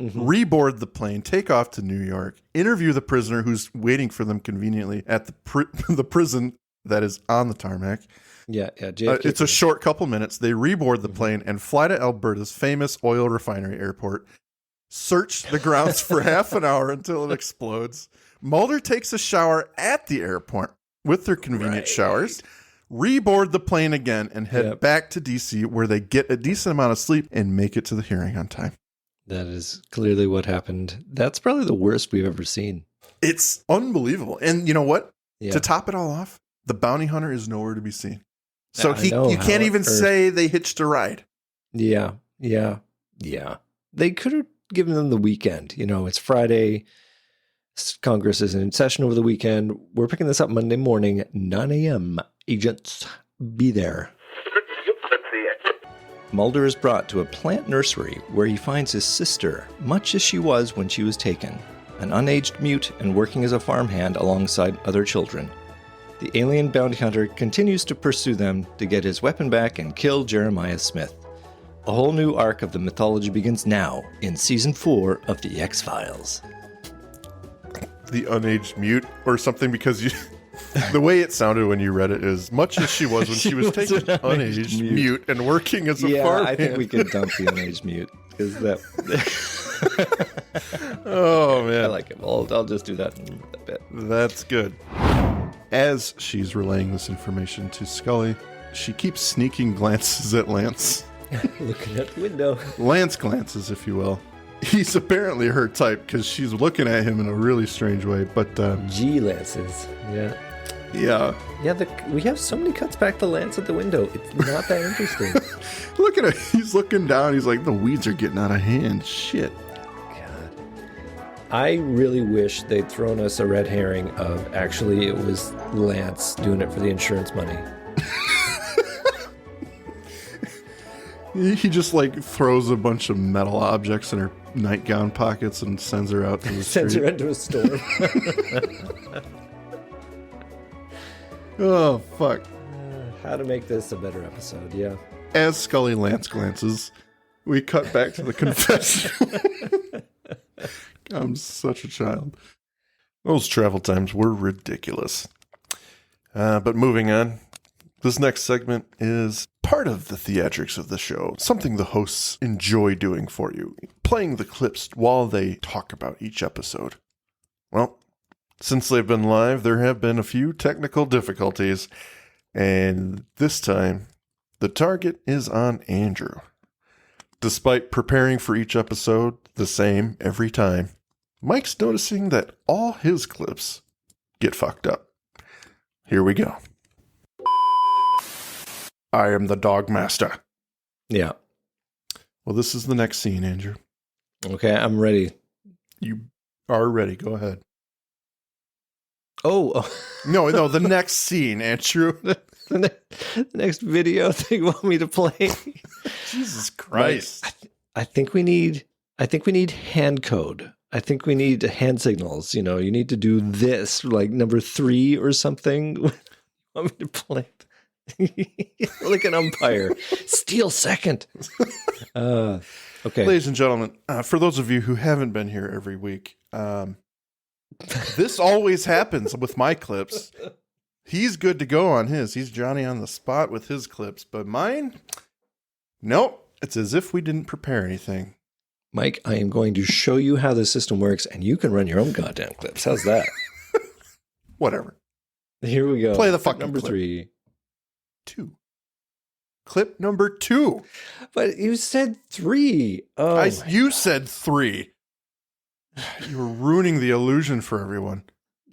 reboard the plane, take off to New York, interview the prisoner who's waiting for them conveniently at the prison that is on the tarmac. Yeah, JFK. It's a short couple minutes. They reboard the plane and fly to Alberta's famous oil refinery airport. Search the grounds for half an hour until it explodes. Mulder takes a shower at the airport with their convenient showers, reboard the plane again, and head back to DC, where they get a decent amount of sleep and make it to the hearing on time. That is clearly what happened. That's probably the worst we've ever seen. It's unbelievable. And you know what? Yeah. To top it all off, the bounty hunter is nowhere to be seen. So you can't even say they hitched a ride. Yeah. They could have given them the weekend. You know, it's Friday. Congress is in session over the weekend. We're picking this up Monday morning, 9 a.m. Agents, be there. Mulder is brought to a plant nursery where he finds his sister, much as she was when she was taken, an unaged mute and working as a farmhand alongside other children. The alien bounty hunter continues to pursue them to get his weapon back and kill Jeremiah Smith. A whole new arc of the mythology begins now in Season 4 of The X-Files. The unaged mute or something, because the way it sounded when you read it is much as she was when she was taken unaged mute and working as a farmhand. I think we could dump the unaged mute. Is that... Oh, man. I like it. I'll just do that in a bit. That's good. As she's relaying this information to Scully, she keeps sneaking glances at Lance. Looking at the window. Lance glances, if you will. He's apparently her type because she's looking at him in a really strange way. But G Lances. Yeah. We have so many cuts back to Lance at the window. It's not that interesting. Look at him. He's looking down. He's like, the weeds are getting out of hand. Shit. God. I really wish they'd thrown us a red herring of actually it was Lance doing it for the insurance money. He just like throws a bunch of metal objects in her nightgown pockets and sends her out to the street. Sends her into a storm. Oh, fuck. How to make this a better episode, yeah. As Scully Lance glances, we cut back to the confession. I'm such a child. Those travel times were ridiculous. But moving on. This next segment is part of the theatrics of the show, something the hosts enjoy doing for you, playing the clips while they talk about each episode. Well, since they've been live, there have been a few technical difficulties, and this time, the target is on Andrew. Despite preparing for each episode the same every time, Mike's noticing that all his clips get fucked up. Here we go. I am the dog master. Yeah. Well, this is the next scene, Andrew. Okay, I'm ready. You are ready. Go ahead. Oh. No, the next scene, Andrew. The next video thing you want me to play? Jesus Christ. I think we need hand code. I think we need hand signals. You need to do this, like number 3 or something. Want me to play? Like an umpire. Steal second. Okay. Ladies and gentlemen, for those of you who haven't been here every week, this always happens with my clips. He's good to go on his. He's Johnny on the spot with his clips. But mine, nope. It's as if we didn't prepare anything. Mike, I am going to show you how the system works, and you can run your own goddamn clips. How's that? Whatever. Here we go. Play the fucking number clip. 3. 2. Clip number 2. But you said 3. Oh, You said 3. You were ruining the illusion for everyone.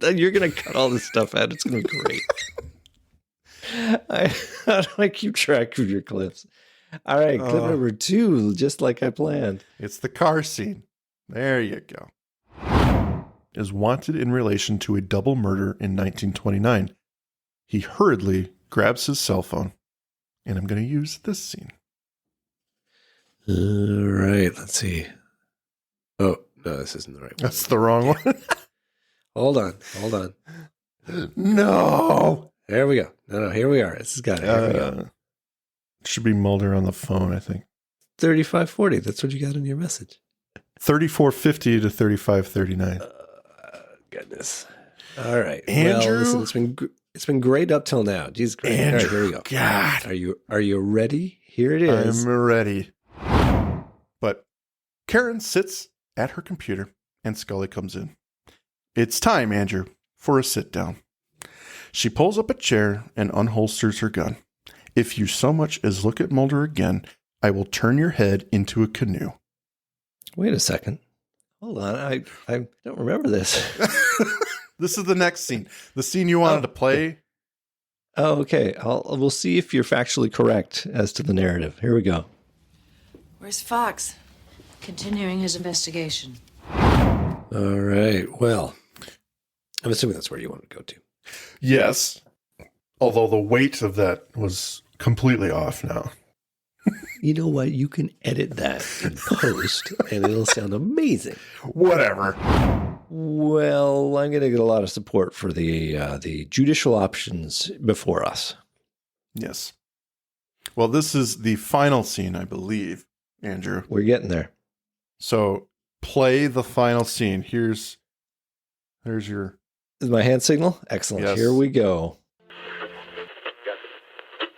you're going to cut all this stuff out. It's going to be great. How do I keep track of your clips? All right, clip number 2, just like I planned. It's the car scene. There you go. Is wanted in relation to a double murder in 1929. He hurriedly grabs his cell phone, and I'm going to use this scene. All right, let's see. Oh, no, this isn't the right one. That's the wrong one. Hold on. No. There we go. No, here we are. This has got it. Here we go. Should be Mulder on the phone, I think. 3540. That's what you got in your message. 3450 to 3539. Goodness. All right, Andrew. Well, listen, it's been great up till now. Jesus Christ. Andrew, All right, here we go. God. Are you ready? Here it is. I'm ready. But Karen sits at her computer, and Scully comes in. It's time, Andrew, for a sit down. She pulls up a chair and unholsters her gun. If you so much as look at Mulder again, I will turn your head into a canoe. Wait a second. Hold on. I don't remember this. This is the next scene. The scene you wanted to play. Oh, okay. We'll see if you're factually correct as to the narrative. Here we go. Where's Fox? Continuing his investigation. All right. Well, I'm assuming that's where you want to go to. Yes. Although the weight of that was completely off now. You know what? You can edit that in post, and it'll sound amazing. Whatever. Well, I'm going to get a lot of support for the judicial options before us. Yes. Well, this is the final scene, I believe, Andrew. We're getting there. So play the final scene. There's your... Is my hand signal? Excellent. Yes. Here we go.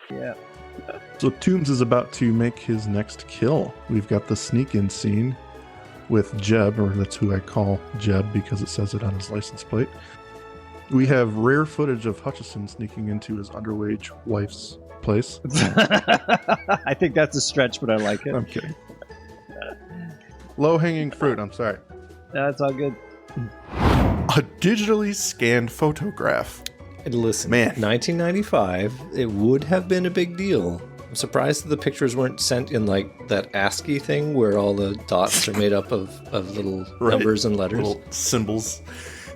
Yeah. So Toombs is about to make his next kill. We've got the sneak-in scene with Jeb, or that's who I call Jeb because it says it on his license plate. We have rare footage of Hutchison sneaking into his underage wife's place. I think that's a stretch, but I like it. I'm kidding. Low-hanging fruit, I'm sorry. That's all good. A digitally scanned photograph. And listen, Man. 1995, it would have been a big deal. I'm surprised that the pictures weren't sent in like that ASCII thing where all the dots are made up of little numbers and letters. Little symbols.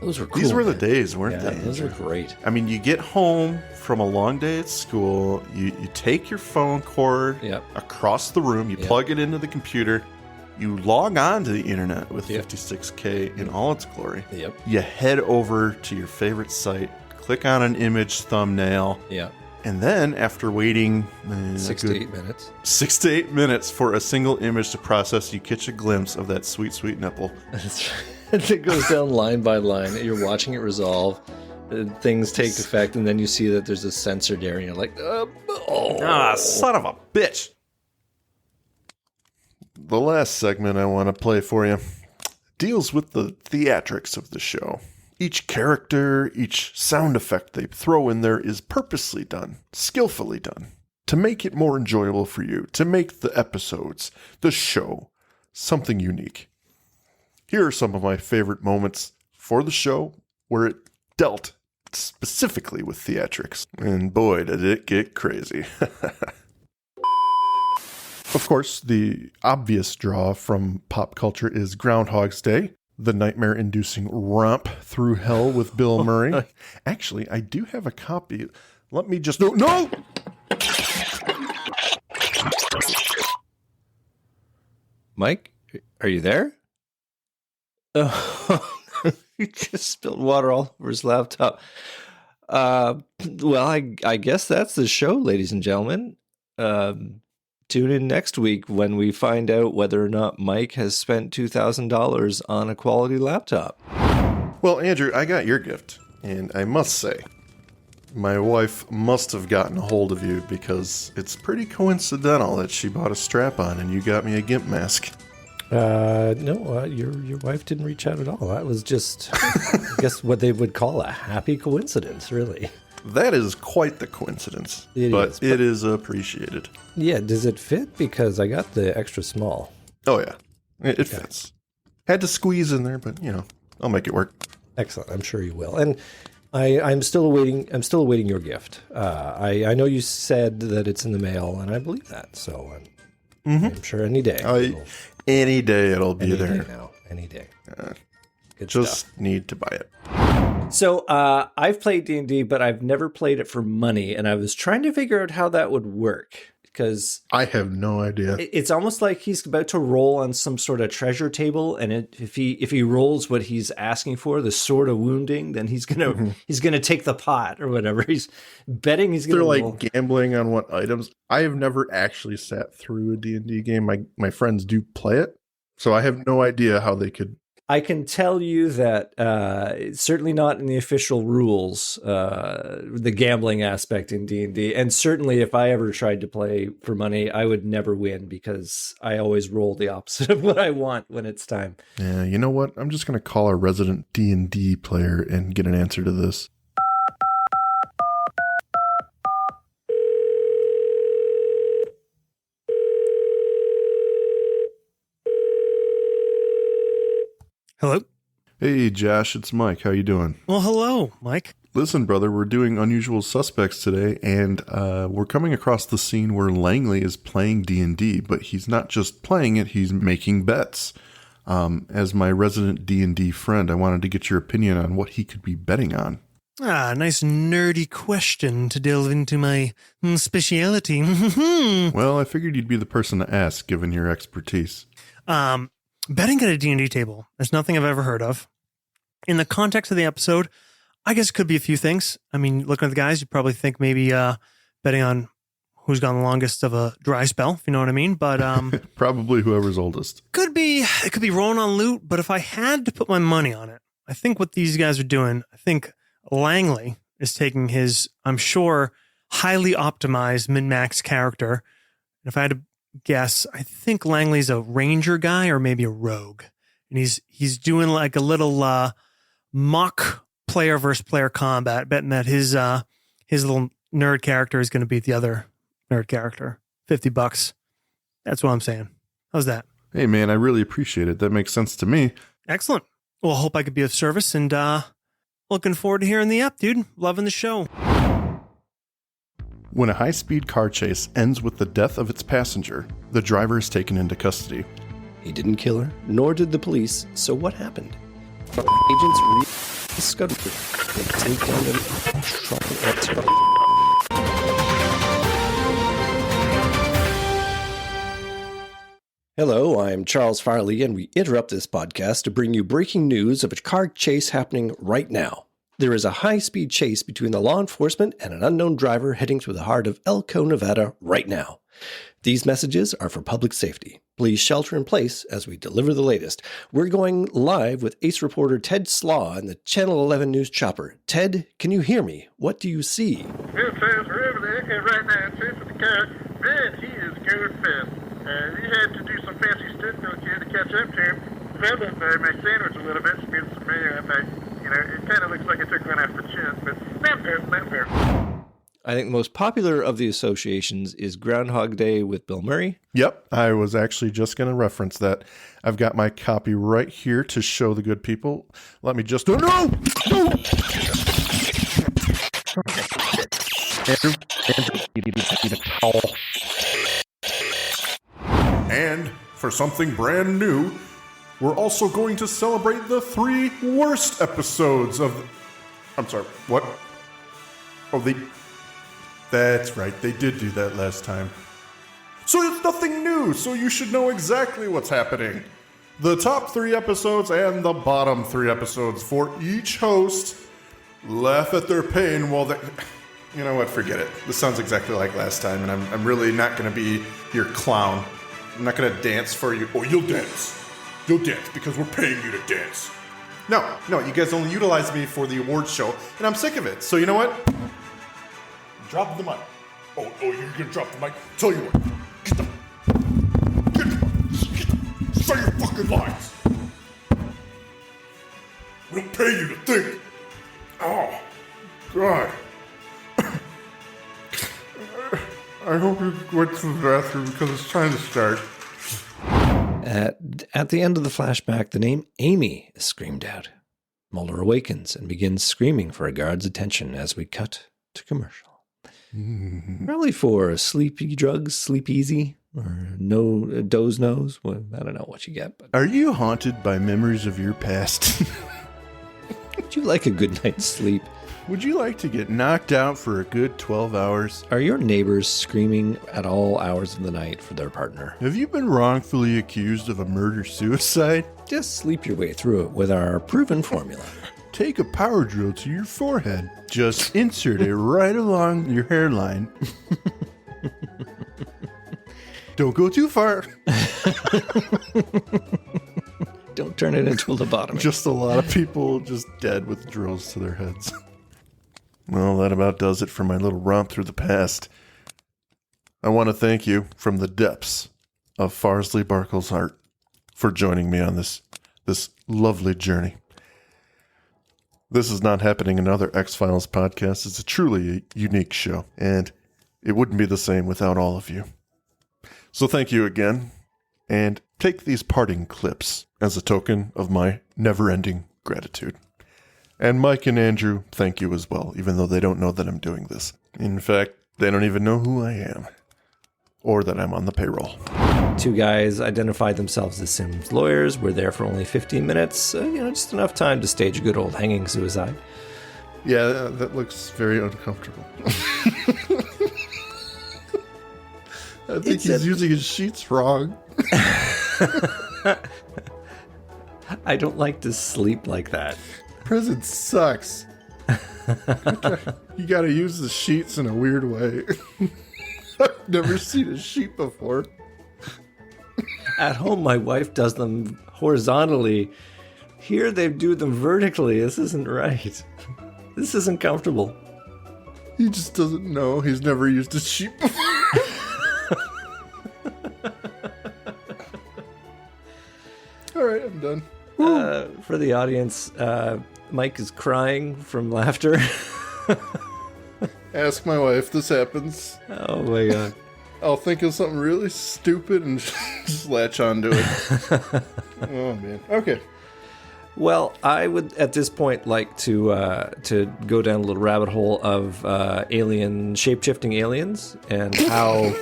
Those were cool. These were the man. days, weren't Yeah, they? those were great. I mean, you get home from a long day at school, you take your phone cord Yep. across the room, you Yep. plug it into the computer, you log on to the internet with Yep. 56K in all its glory. Yep. You head over to your favorite site, click on an image thumbnail, Yeah. and then after waiting 6 to 8 minutes. 6 to 8 minutes for a single image to process, you catch a glimpse of that sweet, sweet nipple. It goes down line by line. You're watching it resolve. Things take effect, and then you see that there's a censored area. You're like, oh. Son of a bitch. The last segment I want to play for you deals with the theatrics of the show. Each character, each sound effect they throw in there is purposely done, skillfully done. to make it more enjoyable for you, to make the episodes, the show, something unique. Here are some of my favorite moments for the show where it dealt specifically with theatrics. And boy, did it get crazy. Of course, the obvious draw from pop culture is Groundhog's Day, the nightmare-inducing romp through hell with Bill Murray. Actually, I do have a copy. Let me just... No! Mike, are you there? Oh, he just spilled water all over his laptop. Well, I guess that's the show, ladies and gentlemen. Tune in next week when we find out whether or not Mike has spent $2,000 on a quality laptop. Well, Andrew, I got your gift, and I must say, my wife must have gotten a hold of you because it's pretty coincidental that she bought a strap-on and you got me a GIMP mask. No, your wife didn't reach out at all. That was just, I guess, what they would call a happy coincidence, really. That is quite the coincidence, but it is appreciated. Yeah, does it fit? Because I got the extra small. Oh, yeah. It fits. Had to squeeze in there, but, I'll make it work. Excellent. I'm sure you will. And I'm still awaiting your gift. I know you said that it's in the mail, and I believe that. So I'm sure any day. Any day it'll be there. Any day now. Any day. Good Just stuff. need to buy it. So I've played D&D, but I've never played it for money, and I was trying to figure out how that would work. Because I have no idea. It's almost like he's about to roll on some sort of treasure table, and if he rolls what he's asking for, the sword of wounding, then he's gonna take the pot or whatever. He's betting he's gonna. They're roll. like gambling on what items. I have never actually sat through a D&D game. My friends do play it, so I have no idea how they could. I can tell you that it's certainly not in the official rules, the gambling aspect in D&D. And certainly if I ever tried to play for money, I would never win because I always roll the opposite of what I want when it's time. Yeah, you know what? I'm just going to call our resident D&D player and get an answer to this. Hello? Hey, Josh, it's Mike. How you doing? Well, hello, Mike. Listen, brother, we're doing Unusual Suspects today, and we're coming across the scene where Langley is playing D&D, but he's not just playing it, he's making bets. As my resident D&D friend, I wanted to get your opinion on what he could be betting on. Nice nerdy question to delve into my speciality. Well, I figured you'd be the person to ask, given your expertise. Betting at a D&D table is nothing I've ever heard of. In the context of the episode, I guess it could be a few things. I mean, looking at the guys, you'd probably think maybe betting on who's gone the longest of a dry spell, if you know what I mean. But probably whoever's oldest. It could be rolling on loot. But if I had to put my money on it, I think what these guys are doing, I think Langley is taking his, I'm sure, highly optimized min-max character. And if I had to guess, I think Langley's a ranger guy or maybe a rogue, and he's doing like a little mock player versus player combat, betting that his little nerd character is going to beat the other nerd character. $50. That's what I'm saying. How's that? Hey man, I really appreciate it. That makes sense to me. Excellent. Well, I hope I could be of service, and looking forward to hearing the app, dude. Loving the show. When a high-speed car chase ends with the death of its passenger, the driver is taken into custody. He didn't kill her, nor did the police. So what happened? Agents discovered they take down the truck. Hello, I'm Charles Farley, and we interrupt this podcast to bring you breaking news of a car chase happening right now. There is a high-speed chase between the law enforcement and an unknown driver heading through the heart of Elko, Nevada right now. These messages are for public safety. Please shelter in place as we deliver the latest. We're going live with Ace reporter Ted Slaw in the Channel 11 News Chopper. Ted, can you hear me? What do you see? Well, Charles, we're over the Echo right now, chasing the car. Man, he is going fast. We had to do some fancy stunt work here to catch up to him. Fell up there, my sandwich a little bit, spilled some mayo, and it kind of looks like I took one off the chin, but not fair. I think the most popular of the associations is Groundhog Day with Bill Murray. Yep, I was actually just going to reference that. I've got my copy right here to show the good people. Let me just... Oh, no! No! And for something brand new, we're also going to celebrate the 3 worst episodes of... I'm sorry, what? Oh, That's right, they did do that last time. So it's nothing new, so you should know exactly what's happening. The top 3 episodes and the bottom 3 episodes for each host laugh at their pain while they... You know what, forget it. This sounds exactly like last time, and I'm really not going to be your clown. I'm not going to dance for you. Oh, you'll dance. You'll dance because we're paying you to dance. No, you guys only utilize me for the awards show, and I'm sick of it. So you know what? Drop the mic. Oh, you're going to drop the mic? Tell you what. Say your fucking lines. We don't pay you to think. Oh, God. I hope you went to the bathroom because it's time to start. At the end of the flashback, the name Amy is screamed out. Mulder awakens and begins screaming for a guard's attention as we cut to commercial. Probably for sleepy drugs, sleep easy, or no doze nose. Well, I don't know what you get. But are you haunted by memories of your past? would you like a good night's sleep? Would you like to get knocked out for a good 12 hours? Are your neighbors screaming at all hours of the night for their partner? Have you been wrongfully accused of a murder-suicide? Just sleep your way through it with our proven formula. Take a power drill to your forehead. Just insert it right along your hairline. Don't go too far. Don't turn it into a lobotomy. Just a lot of people just dead with drills to their heads. Well, that about does it for my little romp through the past. I want to thank you from the depths of Farsley Barkle's heart for joining me on this lovely journey. This is not happening in other X-Files podcasts. It's a truly unique show, and it wouldn't be the same without all of you. So thank you again, and take these parting clips as a token of my never-ending gratitude. And Mike and Andrew, thank you as well, even though they don't know that I'm doing this. In fact, they don't even know who I am, or that I'm on the payroll. 2 guys identified themselves as Sims lawyers, were there for only 15 minutes, just enough time to stage a good old hanging suicide. Yeah, that looks very uncomfortable. I think he's using his sheets wrong. I don't like to sleep like that. Prison sucks. You gotta use the sheets in a weird way. I've never seen a sheet before. At home, my wife does them horizontally. Here, they do them vertically. This isn't right. This isn't comfortable. He just doesn't know. He's never used a sheet before. All right, I'm done. For the audience, Mike is crying from laughter. Ask my wife. This happens. Oh my god. I'll think of something really stupid and just latch onto it. Oh man. Okay. Well, I would at this point like to go down a little rabbit hole of alien shape-shifting aliens and how.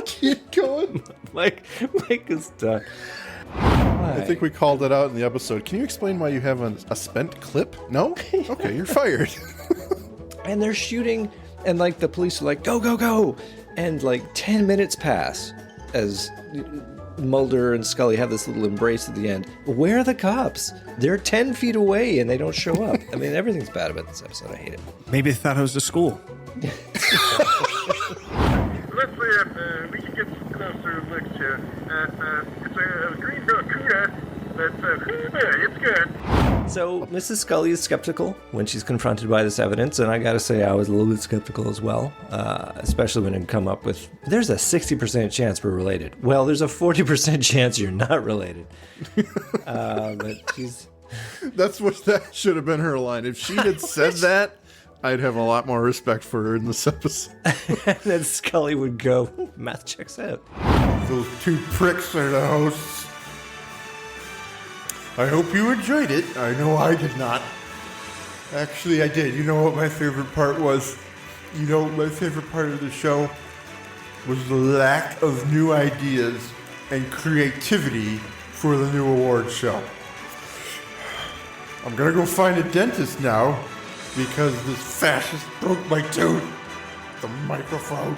Keep going. Mike is done. I think we called it out in the episode. Can you explain why you have a spent clip? No? Okay, you're fired. And they're shooting, and like the police are like, go, go, go. And like 10 minutes pass as Mulder and Scully have this little embrace at the end. Where are the cops? They're 10 feet away and they don't show up. I mean, everything's bad about this episode. I hate it. Maybe they thought I was to school. Let's see if we can get some closer looks here. It's a green barracuda, but it's good. So Mrs. Scully is skeptical when she's confronted by this evidence, and I gotta say I was a little bit skeptical as well, especially when it come up with, there's a 60% chance we're related. Well, there's a 40% chance you're not related. But That should have been her line. If she had said that, I'd have a lot more respect for her in this episode. And then Scully would go, math checks out. Those two pricks are the hosts. I hope you enjoyed it. I know I did not. Actually, I did. You know what my favorite part was? You know what my favorite part of the show was? The lack of new ideas and creativity for the new award show. I'm gonna go find a dentist now because this fascist broke my tooth. The microphone.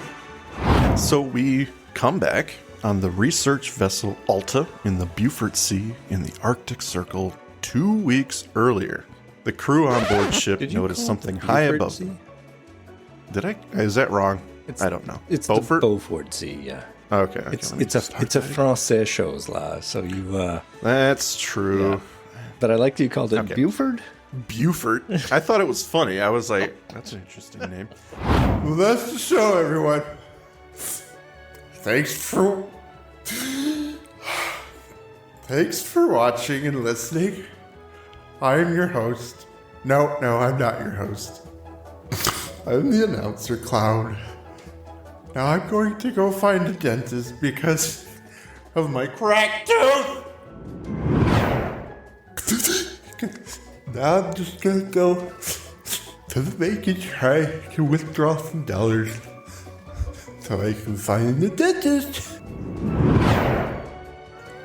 So we come back on the research vessel Alta in the Beaufort Sea in the Arctic Circle 2 weeks earlier. The crew on board ship Did you noticed call it something the high Beaufort above Sea? them. Did I? Is that wrong? I don't know. It's Beaufort? the Beaufort Sea, yeah. Okay. It's let me a just start that again. français chose là. So you That's true. yeah. But I liked you called it Okay. Beaufort. Beaufort. I thought it was funny. I was like, that's an interesting name. Well, that's the show, everyone. Thanks for watching and listening. I'm your host. No, I'm not your host. I'm the announcer clown. Now I'm going to go find a dentist because of my cracked tooth. Now I'm just gonna go to the bank and try to withdraw some dollars so I can find the dentist.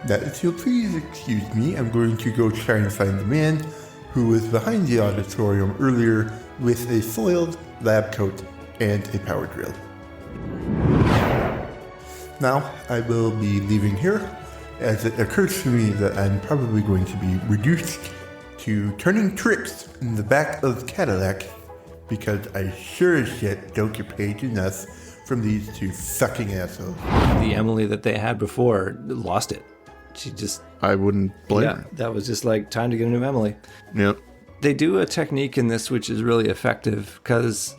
Now, if you'll please excuse me, I'm going to go try and find the man who was behind the auditorium earlier with a foiled lab coat and a power drill. Now, I will be leaving here as it occurs to me that I'm probably going to be reduced to turning tricks in the back of Cadillac because I sure as shit don't get paid enough from these two fucking assholes. The Emily that they had before lost it. She just, I wouldn't blame yeah, her. that was just like time to get a new Emily. Yep. They do a technique in this which is really effective because,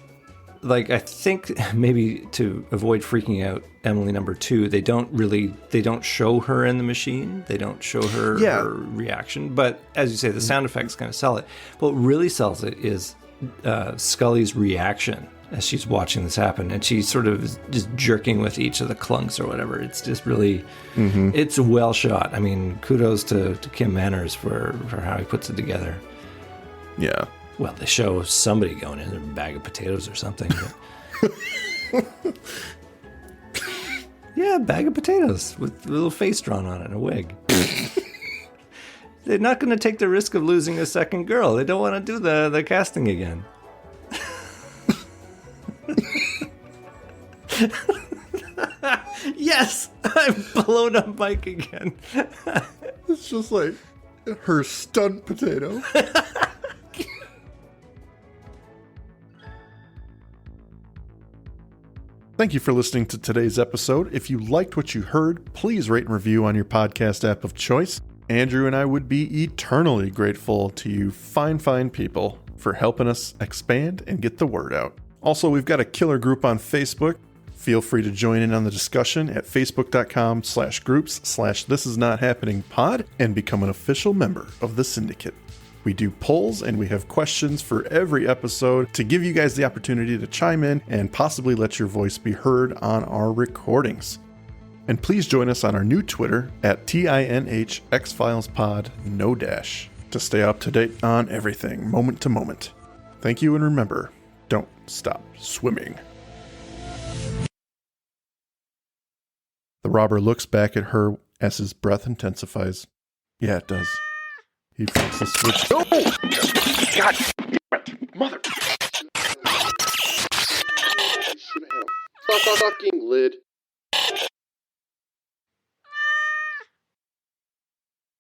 like, I think maybe to avoid freaking out Emily number 2, they don't show her in the machine. They don't show her, Yeah. her reaction. But as you say, the sound effects kind of sell it. What really sells it is Scully's reaction as she's watching this happen, and she's sort of just jerking with each of the clunks or whatever. It's just really, it's well shot. I mean, kudos to Kim Manners for how he puts it together. Yeah. Well, they show somebody going in a bag of potatoes or something. But yeah, a bag of potatoes with a little face drawn on it and a wig. They're not going to take the risk of losing a second girl. They don't want to do the casting again. Yes, I'm blown up Mike again. It's just like her stunned potato. Thank you for listening to today's episode. If you liked what you heard, please rate and review on your podcast app of choice. Andrew and I would be eternally grateful to you fine people for helping us expand and get the word out. Also, we've got a killer group on Facebook. Feel free to join in on the discussion at facebook.com/groups/thisisnothappeningpod and become an official member of the syndicate. We do polls and we have questions for every episode to give you guys the opportunity to chime in and possibly let your voice be heard on our recordings. And please join us on our new Twitter at TINHXFilesPod, no dash, to stay up to date on everything, moment to moment. Thank you, and remember, don't stop swimming. The robber looks back at her as his breath intensifies. Yeah, it does. He flicks the switch. Oh! God damn it, mother... Should have had a fucking lid.